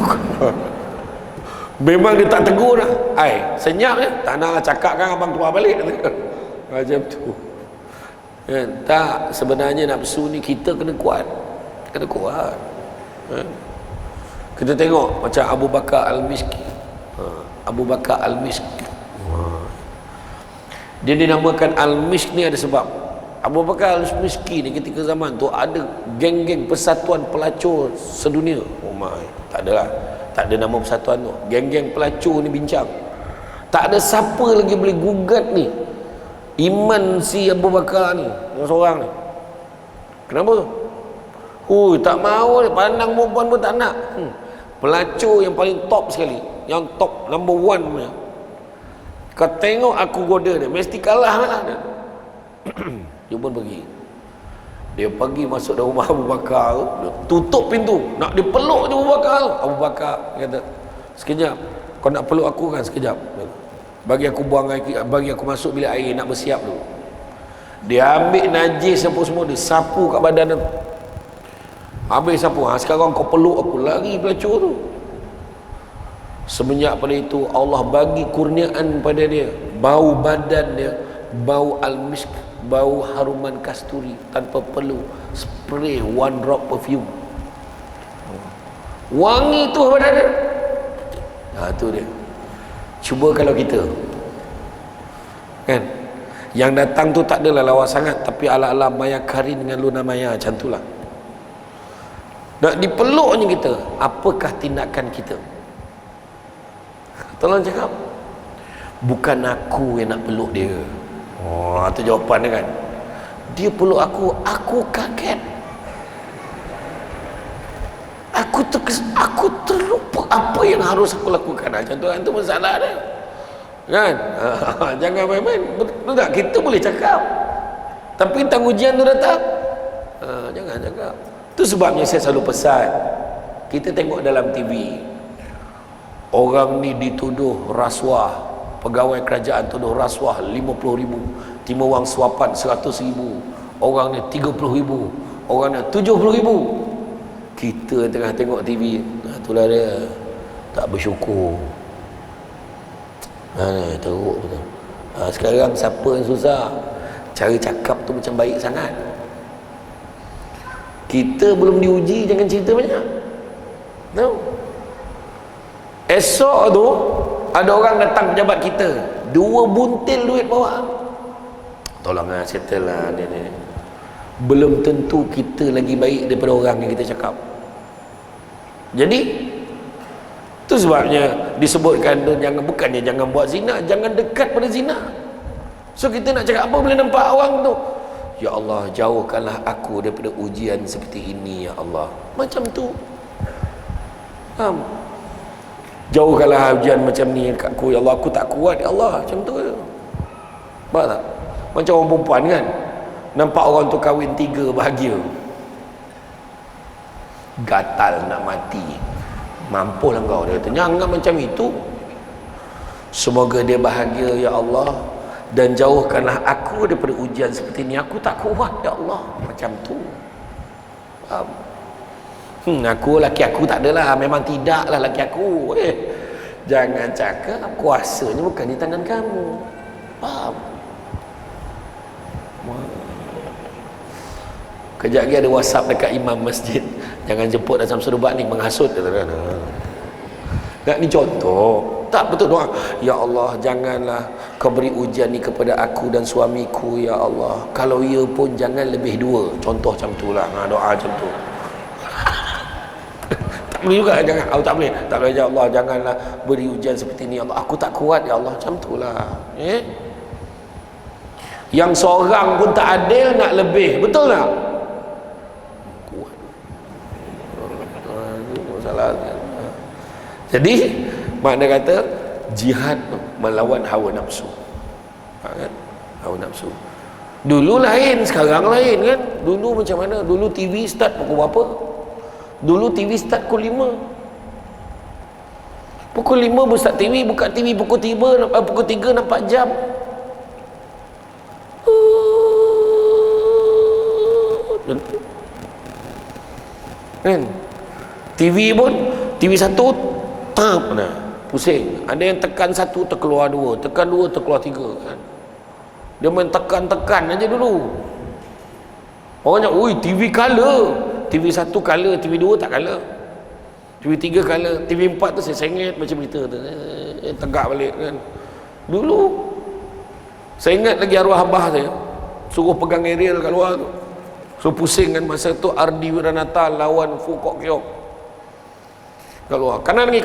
Speaker 1: Memang dia tak tegur dah. Senyap je. Tak naklah cakap kan abang keluar balik. Macam tu. Tak, sebenarnya nafsu ni kita kena kuat. Kita tengok macam Abu Bakar Al-Miski. Dia dinamakan Al-Misk ni ada sebab. Abu Bakar Al-Miski ni ketika zaman tu ada geng-geng persatuan pelacur sedunia. Oh my, tak ada lah. Tak ada nama persatuan tu. Geng-geng pelacur ni bincang. Tak ada siapa lagi boleh gugat ni iman si Abu Bakar ni, yang seorang ni. Kenapa? Tak mau, pandang perempuan pun tak nak. Pelacur yang paling top sekali, yang top number 1 punya. Kau tengok aku goda dia, mesti kalah lah dia. Dia pun pergi. Dia pergi masuk dalam rumah Abu Bakar, dia tutup pintu, nak dia peluk je Abu Bakar. Abu Bakar kata, sekejap, kau nak peluk aku kan, sekejap. Bagi aku buang air, bagi aku masuk bilik air, nak bersiap dulu. Dia ambil najis apa semua, dia sapu kat badan dia. Habis sapu, sekarang kau peluk aku. Lari pelacur tu. Semenjak pada itu Allah bagi kurniaan pada dia, bau badan dia bau al-misk, bau haruman kasturi tanpa perlu spray one drop perfume. Wangi tu apa ada? Tu dia. Cuba kalau kita, kan, yang datang tu tak adalah lawa sangat, tapi ala-ala Maya Karin dengan Luna Maya, macam itulah. Nak dipeluknya kita, apakah tindakan kita? Tolong cakap. Bukan aku yang nak peluk dia. Itu jawapan dia kan. Dia peluk aku kaget. Aku terlupa apa yang harus aku lakukan. Macam tu kan, tu masalah dia. Kan? Jangan main-main. Betul tak? Kita boleh cakap. Tapi tentang ujian tu datang, jangan cakap. Tu sebabnya saya selalu pesan. Kita tengok dalam TV, orang ni dituduh rasuah, pegawai kerajaan tuduh rasuah 50,000, terima wang suapan 100,000, orang ni 30,000, orang ni 70,000. Kita tengah tengok TV, itulah dia, tak bersyukur. Teruk betul. Sekarang siapa yang susah? Cara cakap tu macam baik sangat. Kita belum diuji, jangan cerita banyak. Tahu? Esok tu ada orang datang pejabat kita, 2 buntil duit bawa. Tolonglah settle lah dia. Belum tentu kita lagi baik daripada orang yang kita cakap. Jadi tu sebabnya disebutkan tu, bukannya jangan buat zina, jangan dekat pada zina. So kita nak cakap apa boleh nampak orang tu, ya Allah, jauhkanlah aku daripada ujian seperti ini ya Allah, macam tu. Faham? Jauhkanlah ujian macam ni kat aku ya Allah, aku tak kuat ya Allah, macam tu je. Faham tak? Macam orang perempuan kan, nampak orang tu kahwin 3 bahagia, gatal nak mati, mampulah kau, dia kata jangan macam itu. Semoga dia bahagia ya Allah, dan jauhkanlah aku daripada ujian seperti ini, aku tak kuat ya Allah, macam tu. Faham? Aku laki aku tak adalah, memang tidaklah laki aku. Jangan cakap, kuasanya bukan di tangan kamu. Faham? Kejap lagi ada WhatsApp dekat imam masjid, jangan jemput dalam serubat ni, menghasut, kata kan. Tak, ni contoh. Tak betul doa. Ya Allah, janganlah kau beri ujian ni kepada aku dan suamiku ya Allah. Kalau ia pun jangan lebih 2. Contoh macam tu lah. Doa macam tu. Tak boleh juga, jangan. Tak boleh. Tak boleh, ya Allah, janganlah beri ujian seperti ni ya Allah. Aku tak kuat ya Allah. Macam tu lah. Yang seorang pun tak adil nak lebih. Betul tak? Kuat. Masalah. Jadi makna kata jihad melawan hawa nafsu. Kan? Hawa nafsu. Dulu lain, sekarang lain kan. Dulu macam mana? Dulu TV start pukul berapa? Dulu TV start pukul 5. Pukul 5 baru start TV, buka TV pukul 3 nampak jam. Kan? TV pun, TV 1 tap nah, pusing. Ada yang tekan 1 terkeluar 2, tekan 2 terkeluar 3 kan. Dia main tekan-tekan aja dulu. Orang cakap, "Ui, TV color." TV 1 color, TV 2 tak color. TV 3 color, TV 4 tu saya sengit macam berita tu. Tegak balik kan. Dulu saya ingat lagi arwah abah saya suruh pegang aerial kat luar tu. So pusing kan masa tu Ardi Wiranata lawan Fu Kok Kiok. Kalau kanan lagi.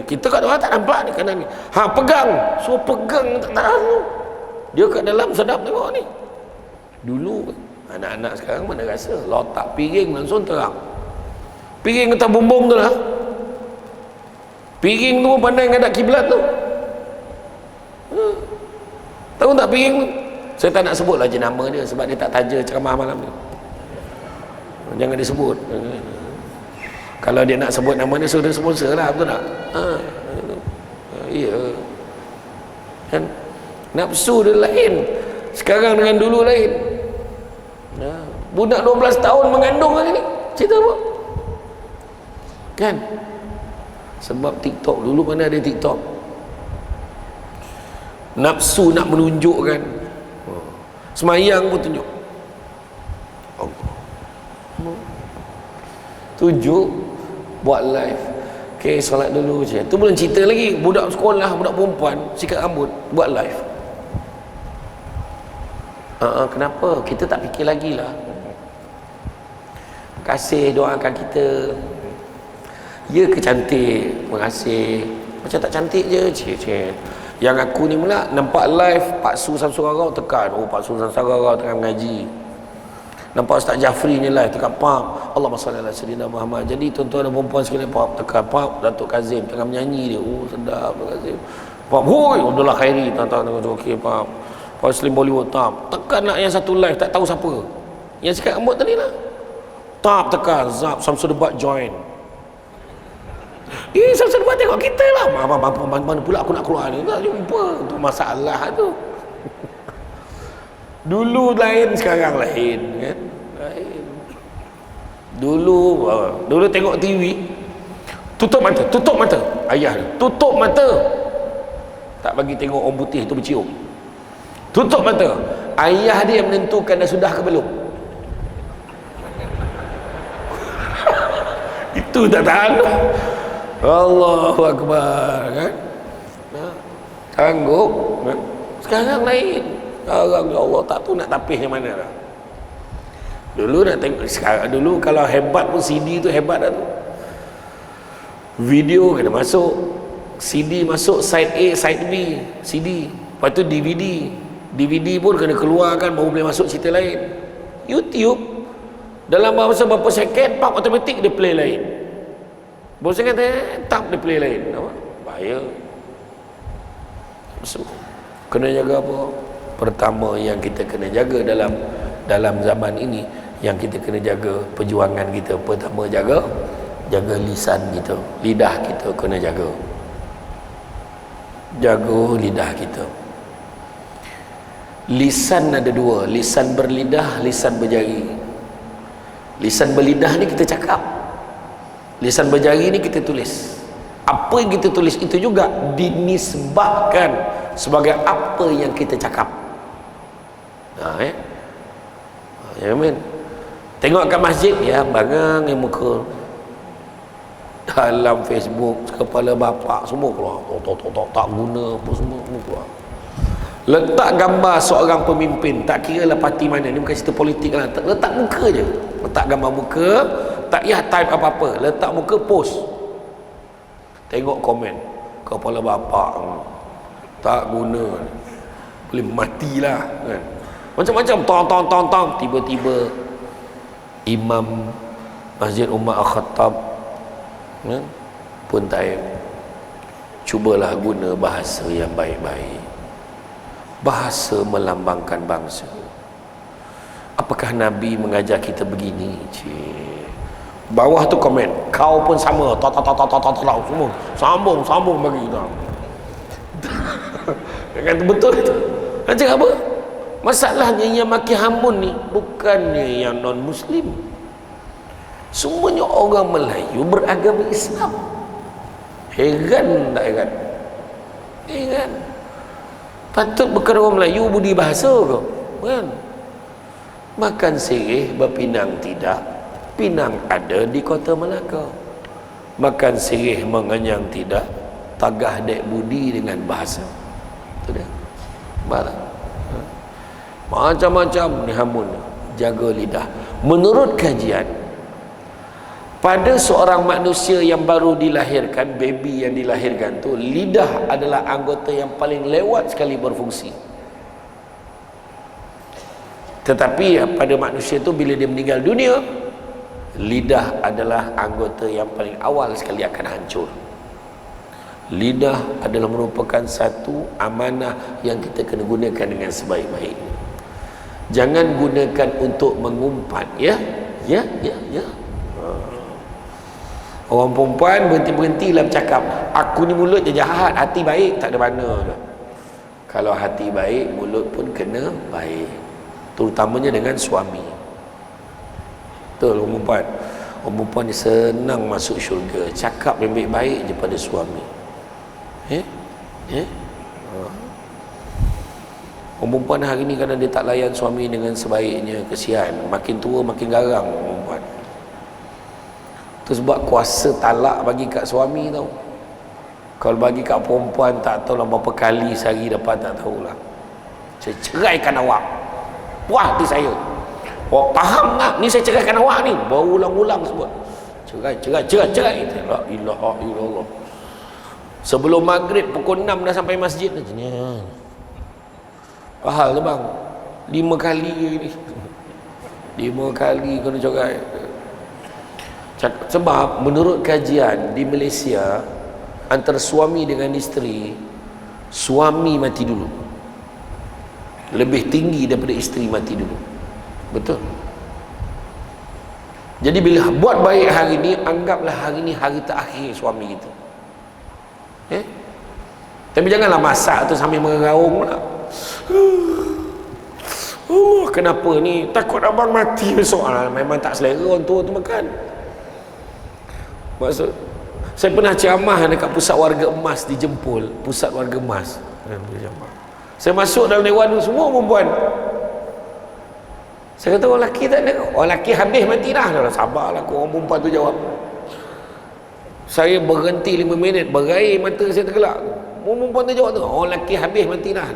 Speaker 1: Kita kat luar tak nampak ni kanan ni. Pegang. So pegang tak tahan tu. Dia kat dalam sedap tengok ni. Dulu anak-anak sekarang mana rasa, letak piring langsung terang. Piring atas bumbung tu lah. Piring tu pandai ngadap kiblat tu. Tahu tak piring tu? Saya tak nak sebut lah jenama dia sebab dia tak taja ceramah malam ni. Jangan disebut. Kalau dia nak sebut nama dia, sudah sponsor lah, betul tak? Iya kan, nafsu dia lain sekarang dengan dulu lain. Budak 12 tahun mengandung hari ni, cerita apa? Kan? Sebab TikTok. Dulu mana ada TikTok? nafsu nak menunjukkan, semayang pun tunjuk Allah, tunjuk, buat live. Okay, solat dulu je. Tu belum cerita lagi budak sekolah, budak perempuan sikat rambut, buat live. Kenapa? Kita tak fikir lagi lah. Terima kasih, doakan kita. Ya ke cantik? Terima kasih. Macam tak cantik je. Cik. Yang aku ni pula nampak live Pak Su Samsul Rarau tekan. Oh, Pak Su Samsul Rarau tengah mengaji. Nampak Ustaz Jafri ni live tekan pap. Allahumma salli ala sayyidina Muhammad. Jadi tuan-tuan dan perempuan sekalian, pap tekan pap. Datuk Kazim tengah menyanyi dia. Oh, sedap Datuk Kazim. Pap, hoi, Abdullah Khairi tuan-tuan okey pap. Pak Slim Bollywood tap. Tekan nak yang satu live tak tahu siapa. Yang sikat rambut tadi lah. Tap tekan Zap Samsul Debat join. Samsul Debat tengok kita lah. Mana pula aku nak keluar ni. Tak jumpa. Tu masalah tu. Dulu lain, sekarang lain kan? Lain. Dulu tengok TV, tutup mata ayah dia, tutup mata, tak bagi tengok orang putih tu bercium, tutup mata, ayah dia menentukan dah sudah ke belum. Itu tak tahan. Allahu Akbar kan? Sanggup kan? Sekarang lain. Sekarang ya Allah tak tahu nak tapis yang mana dah. Dulu nak tengok, sekarang dulu kalau hebat pun CD tu hebat dah tu. Video kena masuk, CD masuk side A, side B, CD. Lepas tu DVD pun kena keluarkan baru boleh masuk cerita lain. YouTube dalam berapa second pap automatik dia play lain. Baru second tap dia play lain. Apa? Bahaya. Kena jaga apa? Pertama yang kita kena jaga dalam zaman ini, yang kita kena jaga perjuangan kita. Pertama jaga lisan kita, lidah kita kena jaga lidah kita. Lisan ada dua, lisan berlidah, lisan berjari. Lisan berlidah ni kita cakap, lisan berjari ni kita tulis. Apa yang kita tulis itu juga dinisbahkan sebagai apa yang kita cakap. Ya amin. Tengok kat masjid ya, bangang yang muka dalam Facebook kepala bapak semua keluar, tak guna apa semua keluar. Letak gambar seorang pemimpin, tak kira lah parti mana, ni bukan cerita politik lah, letak muka je, letak gambar muka, tak payah type apa-apa, letak muka, post. Tengok komen, kepala bapak tak guna, boleh matilah kan. Macam-macam tong, tiba-tiba Imam Masjid Umar Al-Khattab pun taib. Cubalah guna bahasa yang baik-baik, bahasa melambangkan bangsa. Apakah Nabi mengajar kita begini? Bawah tu komen, kau pun sama, semua sambung bagi kita. Kan betul itu. Macam apa? Masalahnya yang makin hambun ni bukannya yang non-Muslim, semuanya orang Melayu beragama Islam. Heran tak heran? Heran. Patut bukan orang Melayu budi bahasa ke? Kan? Makan sirih berpinang tidak, pinang ada di Kota Melaka. Makan sirih mengenyang tidak, tagah dek budi dengan bahasa. Itu dia. Barat. Macam-macam ni hambun. Jaga lidah. Menurut kajian, pada seorang manusia yang baru dilahirkan, baby yang dilahirkan tu, lidah adalah anggota yang paling lewat sekali berfungsi. Tetapi pada manusia tu bila dia meninggal dunia, lidah adalah anggota yang paling awal sekali akan hancur. Lidah adalah merupakan satu amanah yang kita kena gunakan dengan sebaik-baiknya. Jangan gunakan untuk mengumpat, ya. Orang perempuan berhenti-berhentilah bercakap, aku ni mulut je jahat, hati baik, tak ada mana dah. Kalau hati baik, mulut pun kena baik, terutamanya dengan suami. Betul orang perempuan. Orang perempuan ni senang masuk syurga, cakap yang baik-baik je pada suami. Orang perempuan hari ni kadang dia tak layan suami dengan sebaiknya, kesian. Makin tua makin garang orang perempuan. Itu sebab kuasa talak bagi kat suami tau. Kalau bagi kat perempuan tak tahulah berapa kali sehari dapat, tak tahulah. Saya ceraikan awak. Puas hati saya. Awak faham tak? Ni saya ceraikan awak ni. Berulang-ulang sebut. Cerai. La ilaha illallah. Sebelum maghrib pukul 6 dah sampai masjid. Fahal tu bang, 5 kali ni. 5 kali kena cerai. Sebab menurut kajian di Malaysia, antara suami dengan isteri, suami mati dulu lebih tinggi daripada isteri mati dulu. Betul. Jadi bila buat baik hari ni, anggaplah hari ni hari terakhir suami kita. Tapi janganlah masak tu sambil meraung lah. Oh, kenapa ni? Takut abang mati besok. Memang tak selera orang tua tu makan. Maksud, saya pernah ceramah dekat pusat warga emas di Jempol, pusat warga emas. Saya masuk dalam dewan tu, semua perempuan. Saya kata orang lelaki tak ada. Orang lelaki habis mati dah. Sabarlah orang perempuan tu jawab. Saya berhenti 5 minit, berair mata saya tergelak. Perempuan tu jawab tu, orang lelaki habis mati dah.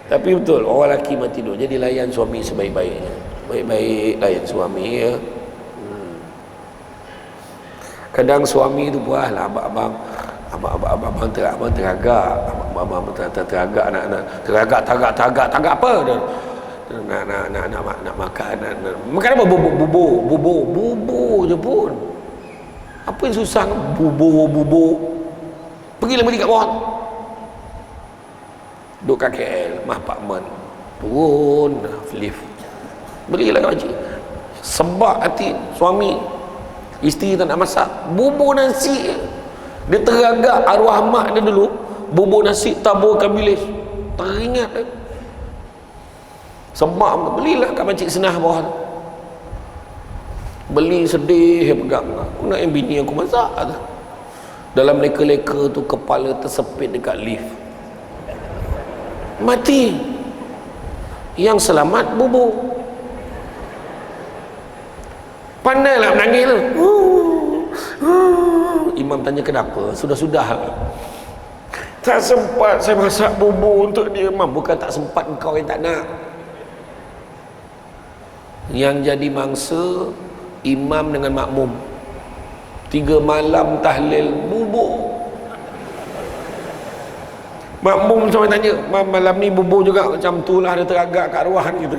Speaker 1: Tapi betul, orang lelaki mati dulu. Jadi layan suami sebaik-baiknya. Baik-baik layan suami ya. Kadang suami tu puas lah, abang teragak, abang teragak, anak-anak teragak apa dia nak makan, makan apa? Bubur je pun. Apa yang susah? Bubur pergilah beli kat bawah, duduk kat KL mah Pak Man, turun lift, belilah kat makcik. Sebab hati suami, isteri tak nak masak, bubur nasi. Dia teragak arwah mak dia dulu, bubur nasi taburkan bilis, teringat dia. Sebab belilah kat makcik Senah bawah tu. Beli sedih pegang. Aku nak yang bini aku masak tu. Dalam leka-leka tu kepala tersepit dekat lift, mati. Yang selamat bubur. Pandailah menangis tu. Imam tanya kenapa? Sudah-sudah tak sempat saya masak bubur untuk dia. Imam, bukan tak sempat, engkau yang tak nak. Yang jadi mangsa imam dengan makmum, 3 malam tahlil bubur. Makmum sampai tanya, malam ni bubur juga? Macam tu lah, dia teragak kat arwah gitu.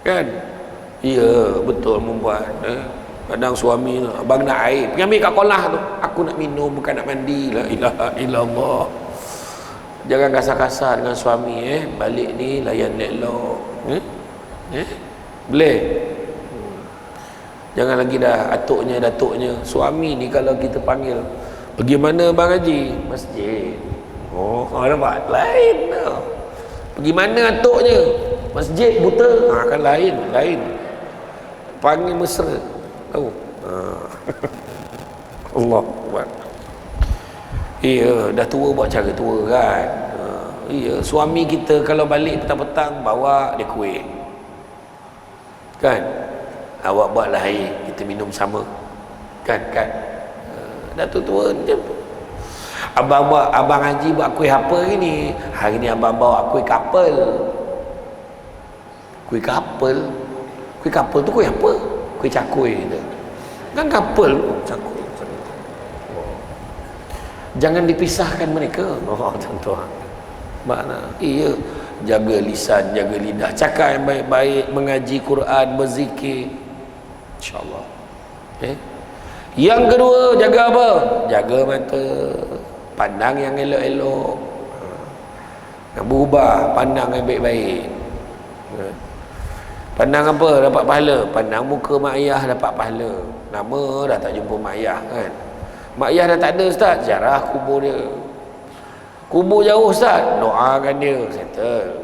Speaker 1: Kan? Ya, betul membuat. Kadang suami, abang nak air, pergi ambil kat kolah tu. Aku nak minum, bukan nak mandi. La ilaha illallah. Jangan kasar-kasar dengan suami. Balik ni layan elok. Boleh? Jangan lagi dah datuknya. Suami ni kalau kita panggil, pergi mana Bang Haji? Masjid. Oh, nampak? Lain tau. Pergi mana atuknya? Masjid buta. Kan lain. Panggil mesra. Tahu? Allah Akbar. Ya, dah tua buat cara tua kan. Ya, suami kita kalau balik petang-petang bawa dia kuih. Kan? Awak buatlah air, kita minum sama. Kan? Dah tua macam tu. Abang Haji buat kuih apa hari ni? Hari ni abang bawa kuih kapel. Kuih kapel? Kuih kapel tu kuih apa? Kuih cakui tu. Kan kapel cakui. Jangan dipisahkan mereka. Tuan-tuan. Mana? Iya, jaga lisan, jaga lidah, cakap yang baik-baik, mengaji Quran, berzikir, insya-Allah. Yang kedua, jaga apa? Jaga mata, pandang yang elok-elok. Nak berubah, pandang yang baik-baik. Pandang apa? Dapat pahala. Pandang muka mak ayah, dapat pahala. Nama dah tak jumpa mak ayah kan. Mak ayah dah tak ada ustaz, ziarah kubur dia. Kubur jauh ustaz, doakan dia, settle.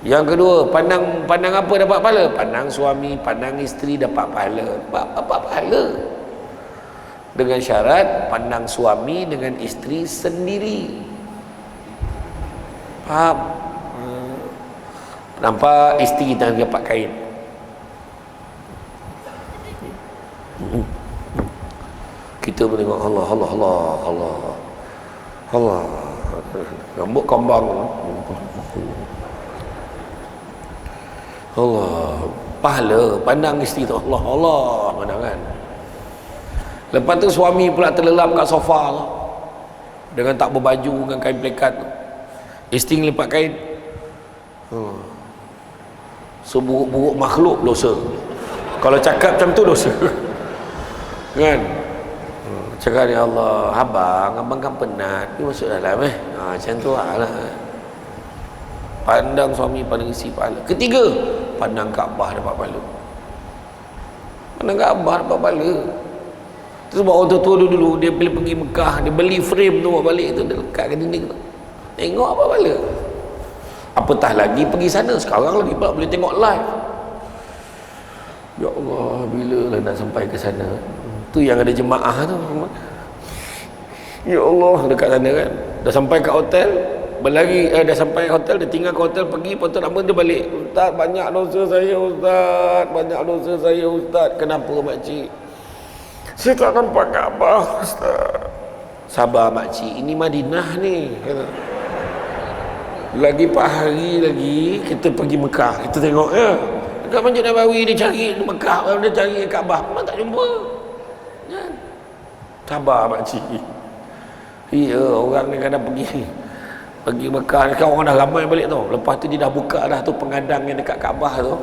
Speaker 1: Yang kedua, pandang apa dapat pahala? Pandang suami, pandang isteri dapat pahala. Dapat pahala. Dengan syarat pandang suami dengan isteri sendiri. Faham? Nampak isteri kita dapat kain. Kita pun tengok Allah, Allah, Allah, Allah, Allah. Rambut kambang. Allah. Pahala pandang isteri tu, Allah, Allah, pandangan. Lepas tu suami pula terlelap kat sofa tu, dengan tak berbaju, dengan kain pelikat tu. Isteri ngelipat kain. Seburuk-buruk makhluk dosa. Kalau cakap macam tu dosa. Kan? Cakap, ya Allah, abang kan penat, pergi masuk dalam macam tu lah. Pandang suami, pandang isteri, pahala. Ketiga, pandang Kaabah dapat pahala. Pandang Kaabah dapat pahala. Tu sebab orang tua dulu dia bila pergi Mekah, dia beli frame tu bawa balik tu, dia lekat ke dinding tu. Tengok apa pahala. Apatah lagi pergi sana, sekarang lagi pula boleh tengok live. Ya Allah, bila lah nak sampai ke sana? Tu yang ada jemaah tu. Ya Allah, dekat sana kan. Dah sampai kat hotel, berlari, dah sampai hotel, dia tinggal ke hotel, pergi, lepas tu nama dia balik. Ustaz, banyak dosa saya Ustaz, banyak dosa saya Ustaz. Kenapa makcik? Saya tak nampak Kaabah Ustaz. Sabar makcik, ini Madinah ni. Lagi 4 hari lagi kita pergi Mekah, kita tengok ya. Dekat Masjid Nabawi dia cari Mekah, dia cari Kaabah, memang tak jumpa. Kan? Sabar makcik. Ya, orang ni kadang pergi Mekah ni kan, orang dah ramai balik tu. Lepas tu dia dah buka dah tu pengadang yang dekat Kaabah tu.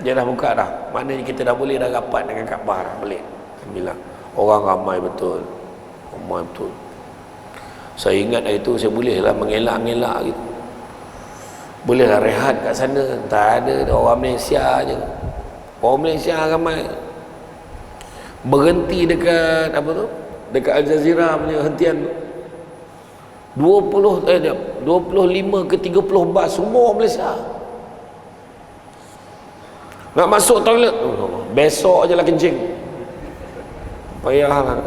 Speaker 1: Dia dah buka dah. Maknanya kita dah boleh dah rapat dengan Kaabah dah balik. Bilang orang ramai betul, ramai betul. Saya ingat hari tu saya bolehlah mengelak-ngelak gitu, bolehlah rehat kat sana. Tak ada orang Malaysia je, orang Malaysia ramai. Berhenti dekat apa tu, dekat Al Jazeera punya hentian tu, 25 ke 30 bas semua orang Malaysia. Nak masuk toilet, besok je lah kencing. Payahlah.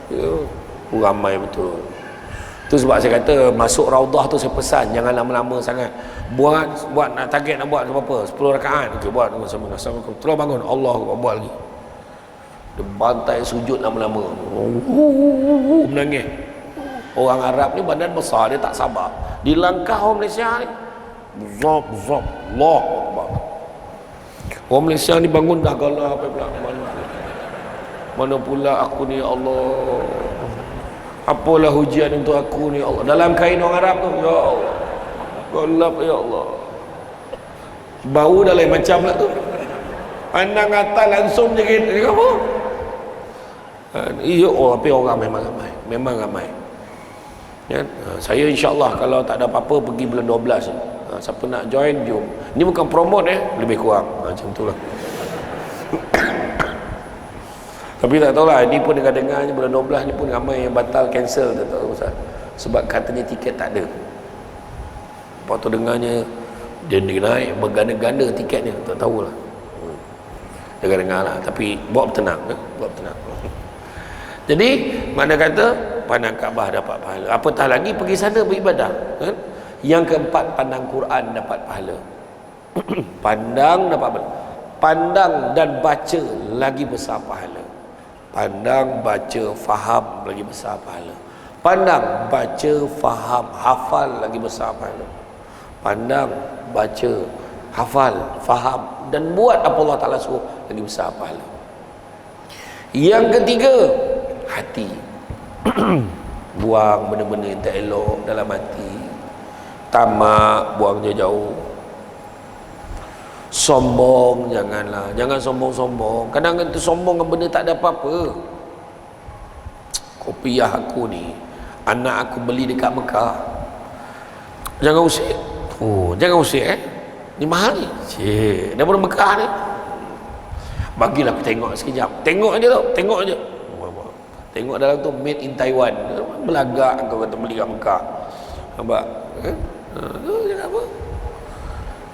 Speaker 1: Ya, ramai betul. Tu sebab saya kata masuk Raudah tu saya pesan jangan lama-lama sangat. Buat nak target nak buat apa-apa 10 rakaat. Okey, buat sama-sama. Assalamualaikum. Terus bangun. Allah buat lagi. Dia bantai sujud lama-lama. Menangis. Orang Arab ni badan besar, dia tak sabar. Di langkah orang Malaysia ni zop Allah Akbar. Orang Malaysia ni bangun dah galah apa pula. Mana pula aku ni ya Allah, apalah hujian untuk aku ni ya Allah. Dalam kain orang Arab tu, ya Allah, gelap ya Allah. Bau dah lain macam lah tu. Pandang atas langsung je kita apa? Ya Allah, tapi orang memang ramai. Ya? Saya insyaAllah kalau tak ada apa-apa pergi bulan 12. Siapa nak join, jom. Ini bukan promote lebih kurang macam tu lah. Tapi tak tahulah, ini pun dengar-dengarnya bulan 12 ni pun ramai yang batal, cancel, tak tahu Ustaz. Sebab katanya tiket tak ada. Lepas tu dengarnya dia naik berganda-ganda tiketnya, tak tahulah. Dengar-dengar lah, tapi buat tenang, buat tenang. Jadi mana kata pandang Kaabah dapat pahala, apatah lagi pergi sana beribadah kan? Yang keempat, pandang Quran dapat pahala. Pandang dapat pahala. Pandang dan baca lagi besar pahala. Pandang, baca, faham lagi besar pahala. Pandang, baca, faham, hafal lagi besar pahala. Pandang, baca, hafal, faham dan buat apa Allah Ta'ala suruh lagi besar pahala. Yang ketiga, hati. Buang benda-benda yang tak elok dalam hati. Tamak, buang jauh-jauh. Sombong janganlah, jangan sombong-sombong. Kadang itu sombong dengan benda tak ada apa-apa. Kopiah aku ni anak aku beli dekat Mekah, jangan usik. Jangan usik ni mahal ni. Cik, daripada Mekah ni. Bagilah aku tengok sekejap. Tengok aja tau, tengok aja. Tengok dalam tu made in Taiwan. Belagak kau kata beli kat Mekah. Nampak? Jangan apa?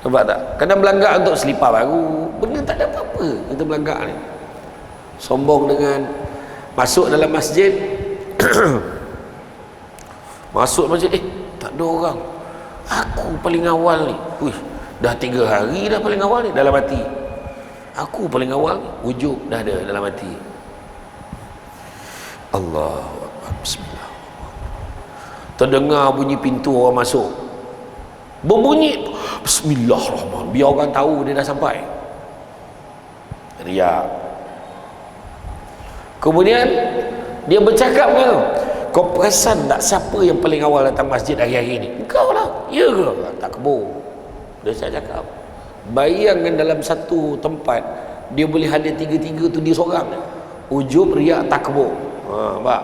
Speaker 1: Nampak tak? Kadang belagak untuk selipar baru, benda tak ada apa-apa. Kita belagak ni sombong dengan Masuk dalam masjid. Masuk masjid, tak ada orang. Aku paling awal ni. Wih, dah 3 hari dah paling awal ni. Dalam hati, aku paling awal ni. Wujud dah ada dalam hati. Allahu Akbar. Bismillah. Terdengar bunyi pintu orang masuk. Berbunyi Bismillahirrahmanirrahim. Biar orang tahu dia dah sampai. Riak. Kemudian dia bercakap dengan kau perasan tak siapa yang paling awal datang masjid hari-hari ni? Engkau lah. Ya ke? Tak kebur. Dia saya cakap. Bayangkan dalam satu tempat dia boleh hadir 3-3 tu dia seorang. Ujub, riak, tak kebur. Nampak?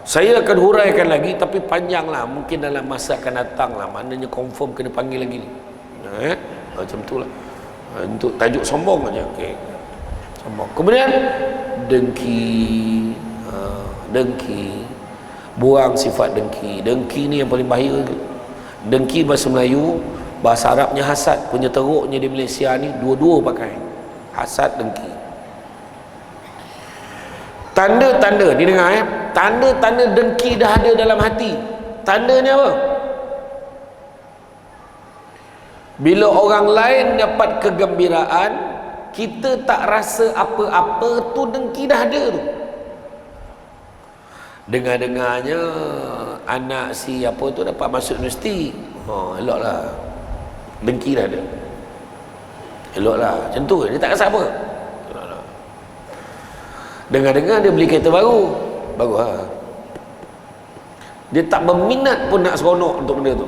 Speaker 1: Saya akan huraikan lagi tapi panjang lah. Mungkin dalam masa akan datang lah. Maknanya confirm kena panggil lagi ni. Macam tu lah. Untuk tajuk sombong aja. Okay. Sombong. Kemudian dengki. Dengki. Buang sifat dengki. Dengki ni yang paling bahaya. Dengki bahasa Melayu, bahasa Arabnya hasad. Punya teruknya di Malaysia ni dua-dua pakai. Hasad, dengki. Tanda-tanda, didengar tanda-tanda dengki dah ada dalam hati. Tandanya apa? Bila orang lain dapat kegembiraan, kita tak rasa apa-apa, tu dengki dah ada tu. Dengar-dengarnya anak si apa tu dapat masuk universiti, eloklah. Dengki dah ada. Eloklah. Macam tu, dia tak rasa apa. Eloklah. Dengar-dengar dia beli kereta baru. Bagus lah. Dia tak berminat pun nak seronok untuk benda tu.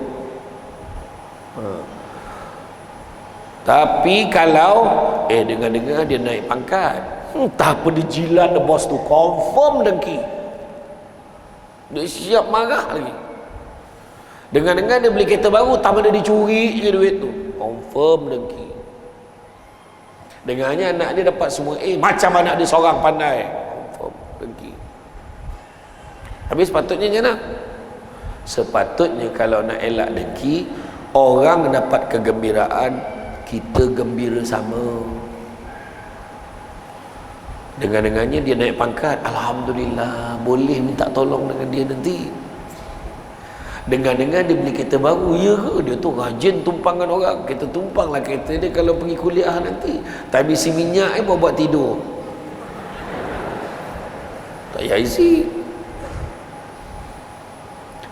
Speaker 1: Tapi kalau dengar-dengar dia naik pangkat, entah apa dia jilat the bos tu, confirm dengki. Dia siap marah lagi. Dengar-dengar dia beli kereta baru, tak ada dicuri je duit tu, confirm dengki. Dengarnya anak dia dapat semua macam anak dia seorang pandai, confirm dengki. Habis sepatutnya macam mana? Sepatutnya kalau nak elak dengki, orang dapat kegembiraan, kita gembira sama. Dengar-dengarnya dia naik pangkat, alhamdulillah, boleh minta tolong dengan dia nanti. Dengar-dengar dia beli kereta baru, ya ke? Dia tu rajin tumpangan orang. Kita tumpanglah kereta dia kalau pergi kuliah nanti. Tak isi minyak buat tidur. Tak payah isi.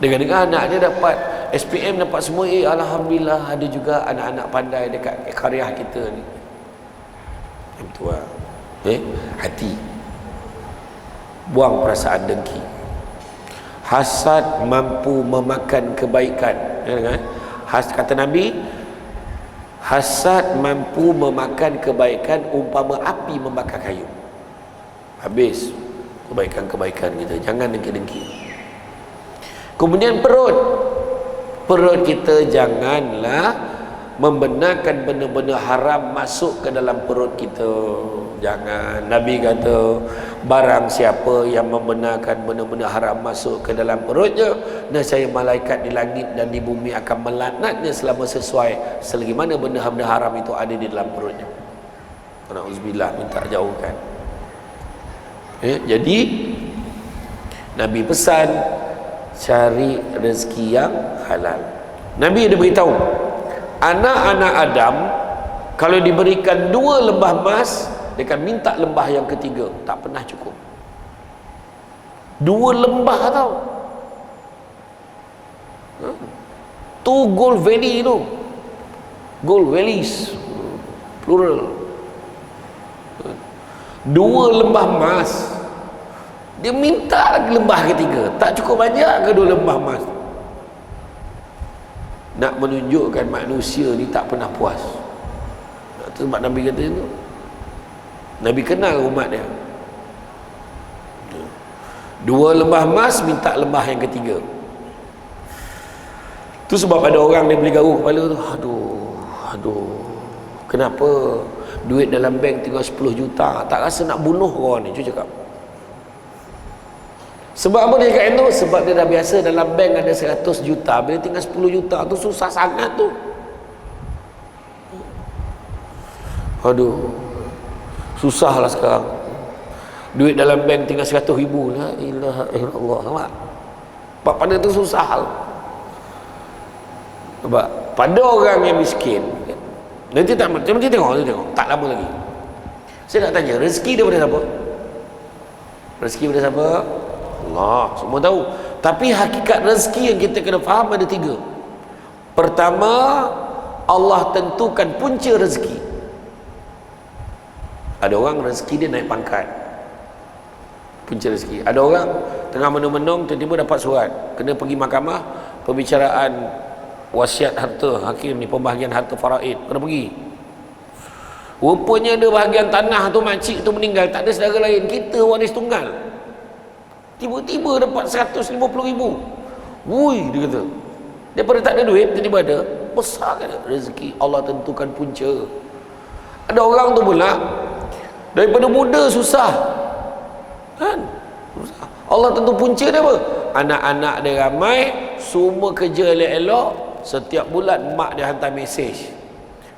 Speaker 1: Dengar-dengar anak dia dapat SPM, dapat semua alhamdulillah, ada juga anak-anak pandai dekat karya kita ni. Itu lah. Hati. Buang perasaan dengki. Hasad mampu memakan kebaikan. Kata Nabi, hasad mampu memakan kebaikan umpama api membakar kayu. Habis kebaikan-kebaikan kita. Jangan dengki-dengki. Kemudian perut kita janganlah membenarkan benda-benda haram masuk ke dalam perut kita. Jangan. Nabi kata, barang siapa yang membenarkan benda-benda haram masuk ke dalam perutnya, nescaya malaikat di langit dan di bumi akan melaknatnya selama sesuai selagi mana benda-benda haram itu ada di dalam perutnya. Na'udzubillah, minta jauhkan. Jadi Nabi pesan cari rezeki yang halal. Nabi ada beritahu, anak-anak Adam kalau diberikan 2 lembah emas, dia akan minta lembah yang ketiga. Tak pernah cukup. 2 lembah tau. Tu gold valley tu. Gold valleys, plural. 2 lembah emas, dia minta lagi lembah ketiga. Tak cukup banyak ke 2 lembah emas? Nak menunjukkan manusia ni tak pernah puas. Itu sebab Nabi kata itu. Nabi kenal umat dia. 2 lembah emas, minta lembah yang ketiga. Tu sebab ada orang dia beli garu kepala tu, aduh, kenapa duit dalam bank tinggal 10 juta, tak rasa nak bunuh orang ni. Cuba cakap. Sebab apa dia cakap itu? Sebab dia dah biasa dalam bank ada 100 juta, bila tinggal 10 juta tu susah sangat tu. Aduh, susah lah sekarang. Duit dalam bank tinggal 100 ribu. La ilaha illallah. Nampak? Pada tu susah hal. Nampak? Pada orang yang miskin, nanti tengok, tak lama lagi. Saya nak tanya, rezeki daripada siapa? Rezeki daripada siapa? Allah, semua tahu. Tapi hakikat rezeki yang kita kena faham ada 3. Pertama, Allah tentukan punca rezeki. Ada orang rezeki dia naik pangkat, punca rezeki. Ada orang tengah menung-menung, tiba-tiba dapat surat, kena pergi mahkamah, perbicaraan wasiat harta, hakim ni, pembahagian harta faraid, kena pergi. Rupanya ada bahagian tanah tu makcik tu meninggal, tak ada saudara lain, kita waris tunggal. Tiba-tiba dapat 150 ribu. Wui, dia kata, daripada tak ada duit tiba-tiba ada, besar kan rezeki. Allah tentukan punca. Ada orang tu pula daripada muda susah kan, susah. Allah tentu punca dia apa? Anak-anak dia ramai, semua kerja elok-elok, setiap bulan mak dia hantar mesej.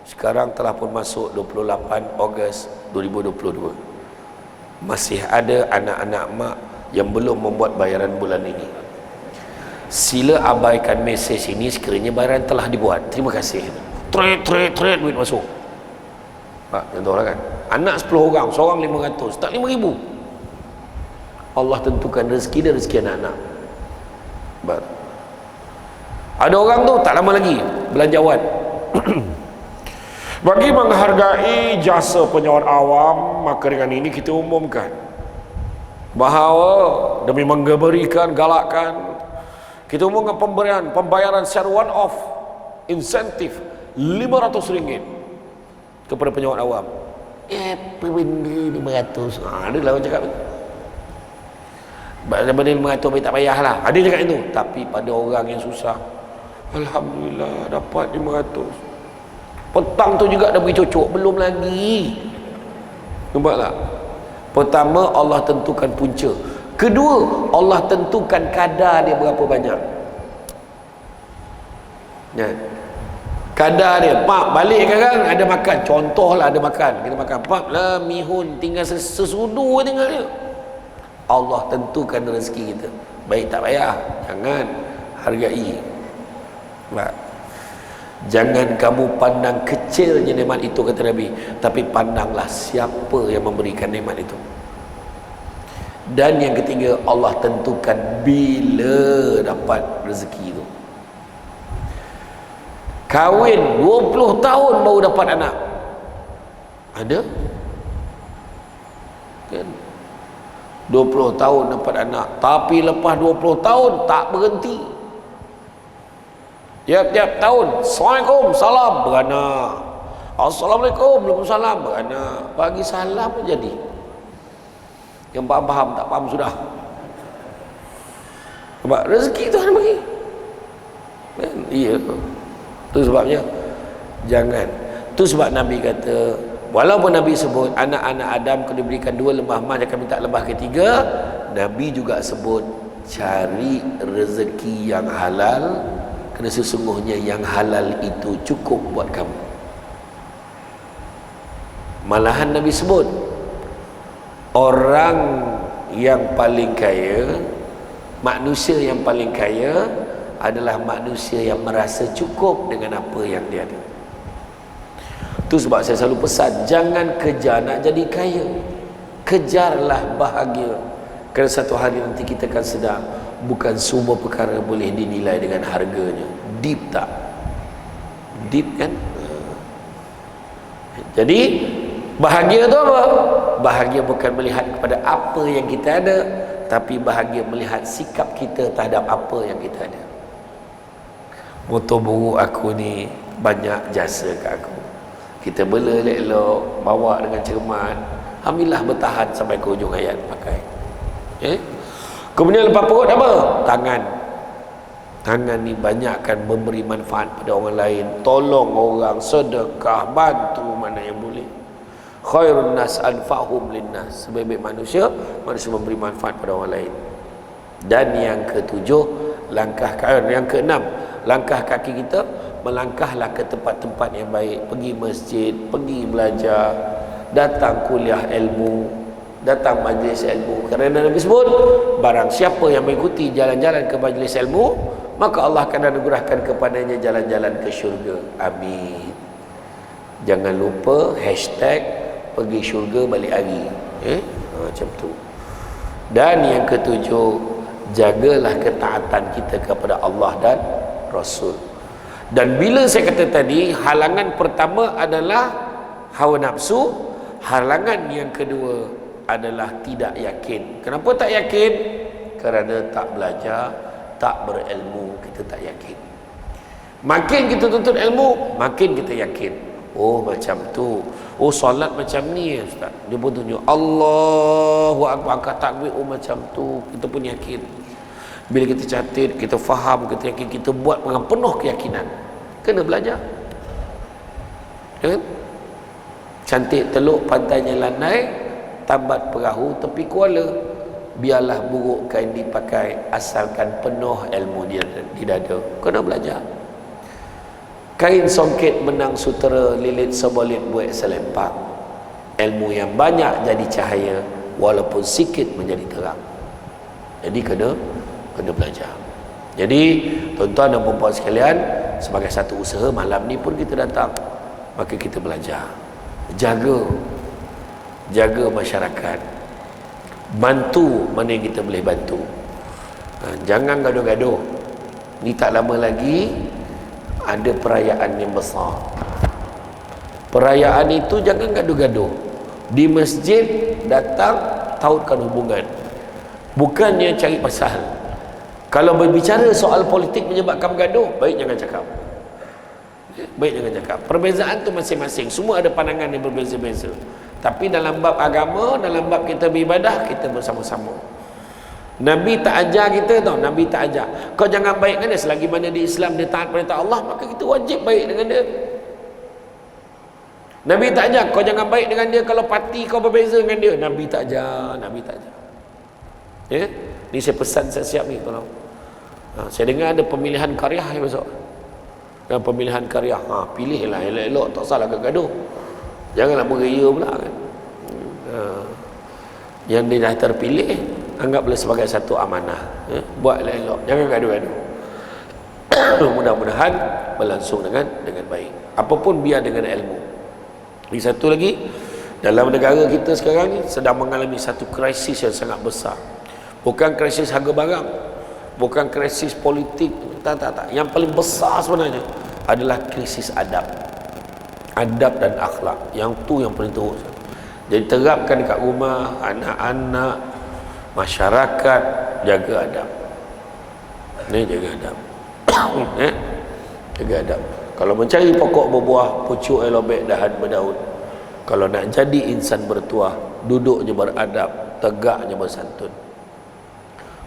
Speaker 1: Sekarang telah pun masuk 28 Ogos 2022, masih ada anak-anak mak yang belum membuat bayaran bulan ini. Sila abaikan mesej ini sekiranya bayaran telah dibuat. Terima kasih. Tret duit masuk. Pak, contohlah kan, anak 10 orang, seorang 500, tak 5,000. Allah tentukan rezeki dan rezeki anak-anak. Ada orang tu tak lama lagi belanjawan. Bagi menghargai jasa penyewa awam, maka dengan ini kita umumkan bahawa demi memberikan galakan, kita umumkan pembayaran secara one off insentif RM500 kepada penyewa awam. Apa benda 500? Adalah orang cakap benda 500 tak payahlah, ada cakap itu. Tapi pada orang yang susah, alhamdulillah dapat 500. Petang tu juga dah pergi cocok, belum lagi. Nampak tak? Pertama, Allah tentukan punca. Kedua, Allah tentukan kadar dia berapa banyak. Ya. Kadar dia, pak balik kan ada makan, contohlah ada makan, kita makan pak lah mihun, tinggal sesudu tinggal dia. Allah tentukan rezeki kita. Baik tak payah, jangan, hargai. Pak, jangan kamu pandang kecilnya nikmat itu, kata Nabi, tapi pandanglah siapa yang memberikan nikmat itu. Dan yang ketiga, Allah tentukan bila dapat rezeki itu. Kahwin 20 tahun baru dapat anak, ada kan? 20 tahun dapat anak, tapi lepas 20 tahun tak berhenti. Tiap-tiap tahun, Assalamualaikum, salam, beranak. Assalamualaikum, Waalaikumsalam, beranak. Bagi salam jadi. Yang faham-faham, tak faham sudah. Sebab rezeki Tuhan bagi. Kan? Iya. Itu sebabnya jangan. Itu sebab Nabi kata, walaupun Nabi sebut anak-anak Adam kena diberikan 2 lembah emas, jangan minta lembah ketiga, Nabi juga sebut cari rezeki yang halal, kerana sesungguhnya yang halal itu cukup buat kamu. Malahan Nabi sebut orang yang paling kaya, manusia yang paling kaya adalah manusia yang merasa cukup dengan apa yang dia ada. Itu sebab saya selalu pesan, jangan kejar nak jadi kaya, kejarlah bahagia. Kerana satu hari nanti kita akan sedar, bukan semua perkara boleh dinilai dengan harganya. Deep tak? Deep kan? Jadi bahagia tu apa? Bahagia bukan melihat kepada apa yang kita ada, tapi bahagia melihat sikap kita terhadap apa yang kita ada. Motor buruk aku ni banyak jasa kat aku, kita bela elok-elok, bawa dengan cermat, alhamdulillah bertahan sampai ke hujung hayat pakai. Kemudian lepas perut apa? Tangan ni banyakkan memberi manfaat pada orang lain, tolong orang, sedekah, bantu mana yang boleh. Khairun nas anfa'hum linnas, sebaik-baik manusia memberi manfaat pada orang lain. Dan yang ketujuh, yang keenam, langkah kaki kita melangkahlah ke tempat-tempat yang baik, pergi masjid, pergi belajar, datang kuliah ilmu, datang majlis ilmu. Kerana Nabi sebut, barang siapa yang mengikuti jalan-jalan ke majlis ilmu, maka Allah akan anugerahkan kepadanya jalan-jalan ke syurga. Amin. Jangan lupa hashtag pergi syurga balik hari. Macam tu. Dan yang ketujuh, jagalah ketaatan kita kepada Allah dan Rasul. Dan bila saya kata tadi, halangan pertama adalah hawa nafsu, halangan yang kedua adalah tidak yakin. Kenapa tak yakin? Kerana tak belajar, tak berilmu, kita tak yakin. Makin kita tuntut ilmu, makin kita yakin. Oh macam tu. Oh solat macam ni ya Ustaz. Dia pun tunjuk Allahu Akbar, angkat takbir. Oh macam tu. Kita pun yakin. Bila kita catat, kita faham, kita yakin, kita buat dengan penuh keyakinan. Kena belajar. Kan? Cantik teluk pantainya landai, tambat perahu tepi kuala. Biarlah buruk kain dipakai, asalkan penuh ilmu di dada. Kena belajar. Kain songket menang sutera, lilit sebolit buat selempak. Ilmu yang banyak jadi cahaya, walaupun sikit menjadi terang. Jadi kena belajar. Jadi tuan-tuan dan puan-puan sekalian, sebagai satu usaha malam ni pun kita datang, maka kita belajar. Jaga masyarakat, bantu mana yang kita boleh bantu. Jangan gaduh-gaduh. Ni tak lama lagi ada perayaan yang besar. Perayaan itu jangan gaduh-gaduh. Di masjid datang, tautkan hubungan, bukannya cari pasal. Kalau berbicara soal politik menyebabkan gaduh, baik jangan cakap. Baik jangan cakap. Perbezaan tu masing-masing, semua ada pandangan yang berbeza-beza. Tapi dalam bab agama, dalam bab kita beribadah, kita bersama-sama. Nabi tak ajar kita tau. Nabi tak ajar kau jangan baik dengan dia. Selagi mana di Islam dia taat perintah Allah, maka kita wajib baik dengan dia. Nabi tak ajar kau jangan baik dengan dia kalau parti kau berbeza dengan dia. Nabi tak ajar. Nabi tak ajar. Ya, ni saya pesan siap-siap ni tolong. Saya dengar ada pemilihan karyah yang besok. Dan pemilihan karyah, pilihlah elok-elok, tak salah gaduh. Janganlah beria pula kan. Yang dia dah terpilih, anggaplah sebagai satu amanah. Buatlah elok, jangan gaduh-gaduh. Mudah-mudahan berlangsung dengan baik. Apapun biar dengan ilmu. Lagi satu lagi, dalam negara kita sekarang ni sedang mengalami satu krisis yang sangat besar. Bukan krisis harga barang, bukan krisis politik, tak. Yang paling besar sebenarnya adalah krisis adab dan akhlak. Yang tu yang paling teruk. Jadi terapkan dekat rumah, anak-anak, masyarakat, jaga adab. Ni jaga adab. Jaga adab. Kalau mencari pokok berbuah, pucuk elobek dahan berdaun. Kalau nak jadi insan bertuah, duduknya beradab, tegaknya bersantun.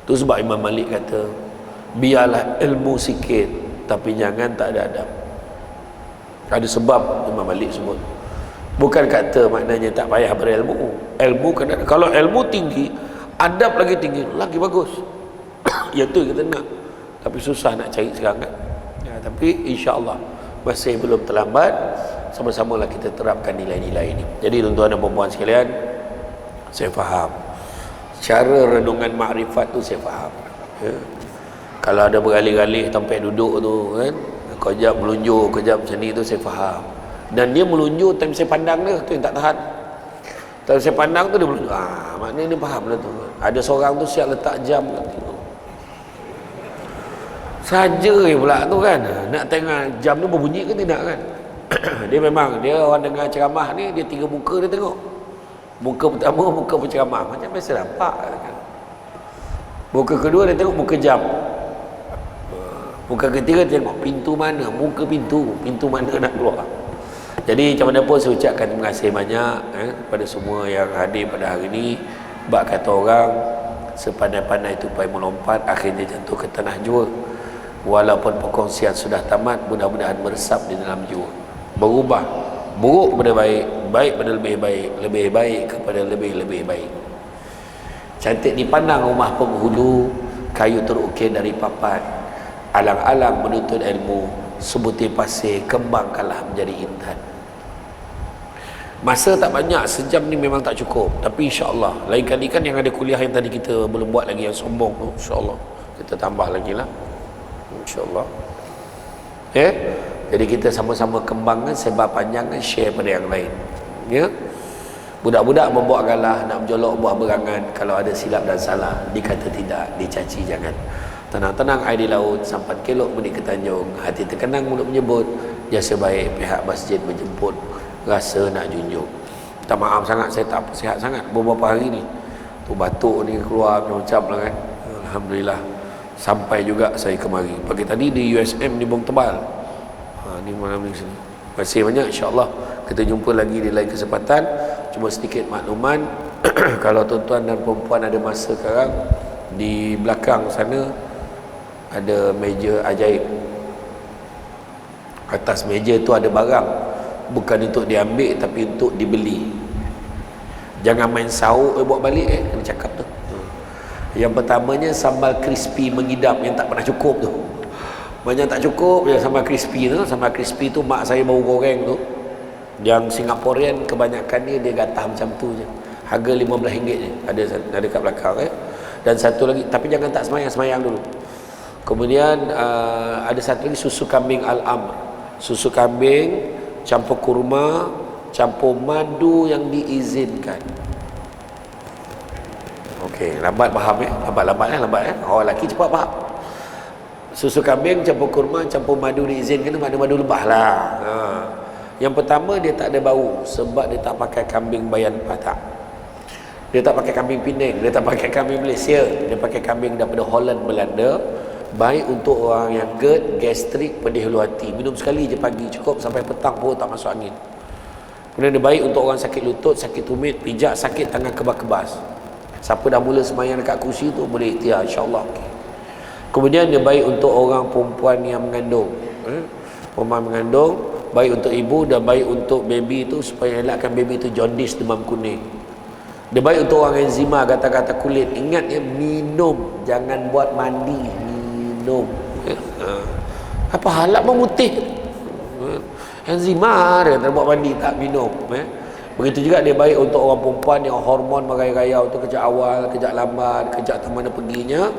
Speaker 1: Tu sebab Imam Malik kata, biarlah ilmu sikit, tapi jangan tak ada adab. Ada sebab Imam Malik sebut. Bukan kata maknanya tak payah berilmu. Ilmu kena, kalau ilmu tinggi, adab lagi tinggi, lagi bagus. Ya tu kita nak. Tapi susah nak cari sekarang kan. Tapi insya-Allah masih belum terlambat. Sama-samalah kita terapkan nilai-nilai ini. Jadi tuan-tuan dan puan-puan sekalian, saya faham cara renungan makrifat tu, saya faham. Kalau ada beralih-alih sampai duduk tu kan, kejap melunjuk, kejap macam ni tu, saya faham. Dan dia melunjuk time saya pandang dia, tu yang tak tahan. Time saya pandang tu dia melunjuk. Maknanya dia faham lah tu. Ada seorang tu siap letak jam kat situ. Saja pula tu kan, nak tengok jam tu berbunyi ke tidak kan. Dia memang, dia orang dengar ceramah ni, dia 3 muka dia tengok. Muka pertama, muka penceramah, macam biasa nampak kan. Muka kedua dia tengok muka jam. Muka ketiga dia tengok pintu mana, muka pintu mana nak keluar. Jadi macam mana pun saya ucapkan terima kasih banyak kepada semua yang hadir pada hari ini. Bak kata orang, sepandai-pandai tupai melompat, akhirnya jatuh ke tanah jua. Walaupun perkongsian sudah tamat, mudah-mudahan meresap di dalam jiwa. Berubah buruk kepada baik, baik kepada lebih baik, lebih baik kepada lebih baik. Cantik dipandang rumah penghulu, kayu terukir dari papan. Alang-alang menuntut ilmu, sebutir pasir kembang kalah menjadi intan. Masa tak banyak, sejam ni memang tak cukup. Tapi insya-Allah, lain kali kan yang ada kuliah yang tadi kita belum buat lagi, yang sombong tu, insya-Allah kita tambah lagi lah. Insya-Allah. Jadi kita sama-sama kembangkan, sebar panjangkan, share pada yang lain. Ya. Budak-budak membuat galah, nak menjolok buah berangan, kalau ada silap dan salah, dikata tidak, dicaci jangan. Tenang-tenang air di laut, sampan kelok menik ke Tanjung, hati terkenang mulut menyebut, jasa baik pihak masjid menjemput, rasa nak junjung. Minta maaf sangat, saya tak sihat sangat beberapa hari ni. Tu batuk ni keluar macam-macam lah kan. Alhamdulillah sampai juga saya kemari. Pagi tadi di USM di Bong Tebal. Ni malam ni sini. Terima kasih banyak, insya-Allah kita jumpa lagi di lain kesempatan. Cuma sedikit makluman kalau tuan-tuan dan perempuan ada masa sekarang, di belakang sana ada meja ajaib. Atas meja tu ada barang, bukan untuk diambil tapi untuk dibeli. Jangan main sauk buat balik kena cakap tu. Yang pertamanya sambal crispy mengidap yang tak pernah cukup tu. Banyak tak cukup ya sambal crispy tu. Sambal crispy tu mak saya baru goreng tu. Yang Singaporean kebanyakan dia gatah macam tu je. Harga RM15 je. Ada kat belakang Dan satu lagi, tapi jangan tak semayang dulu. Kemudian ada satu lagi susu kambing Al-Amr. Susu kambing campur kurma, campur madu yang diizinkan. Okey, lambat faham lambat. Orang lelaki cepat faham. Susu kambing campur kurma, campur madu diizinkan, madu lebah lah. Yang pertama, dia tak ada bau sebab dia tak pakai kambing bayan patak. Dia tak pakai kambing Penang, dia tak pakai kambing Malaysia, dia pakai kambing daripada Holland, Belanda. Baik untuk orang yang GERD, gastrik, pedih hulu hati. Minum sekali je pagi cukup, sampai petang pun tak masuk angin. Kemudian dia baik untuk orang sakit lutut, sakit tumit, pijak, sakit tangan kebas-kebas. Siapa dah mula semayang dekat kursi tu boleh ikhtiar, insya-Allah. Kemudian dia baik untuk orang perempuan yang mengandung. Perempuan mengandung, baik untuk ibu dan baik untuk baby tu, supaya elakkan baby tu jaundice, demam kuning. Dia baik untuk orang enzima, gatal-gatal kulit. Ingat ya, minum, jangan buat mandi, minum. Apa halak memutih? Enzima dia kata buat mandi tak minum. Begitu juga dia baik untuk orang perempuan yang hormon merayau-rayau tu, kejap awal, kejap lambat, kejap tak mana perginya.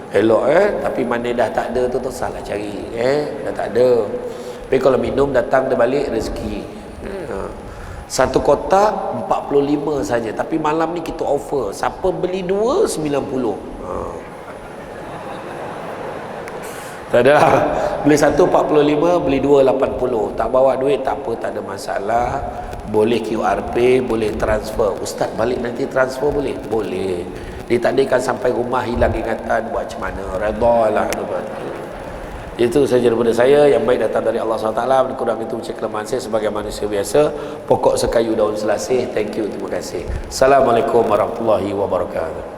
Speaker 1: Elok tapi mana dah tak ada tu salah cari. Dah tak ada. Tapi kalau minum datang dia balik rezeki. Satu kotak 45 saja, tapi malam ni kita offer. Siapa beli 2 90. Tak ada. Beli satu 45, beli 2 80. Tak bawa duit tak apa, tak ada masalah. Boleh QR Pay, boleh transfer. Ustaz balik nanti transfer boleh? Boleh. Ditakdirkan sampai rumah hilang ingatan, buat macam mana? Redha lah. Itu saja daripada saya. Yang baik datang dari Allah SWT. Kurang itu macam kelemahan saya sebagai manusia biasa. Pokok sekayu daun selasih. Thank you, terima kasih. Assalamualaikum warahmatullahi wabarakatuh.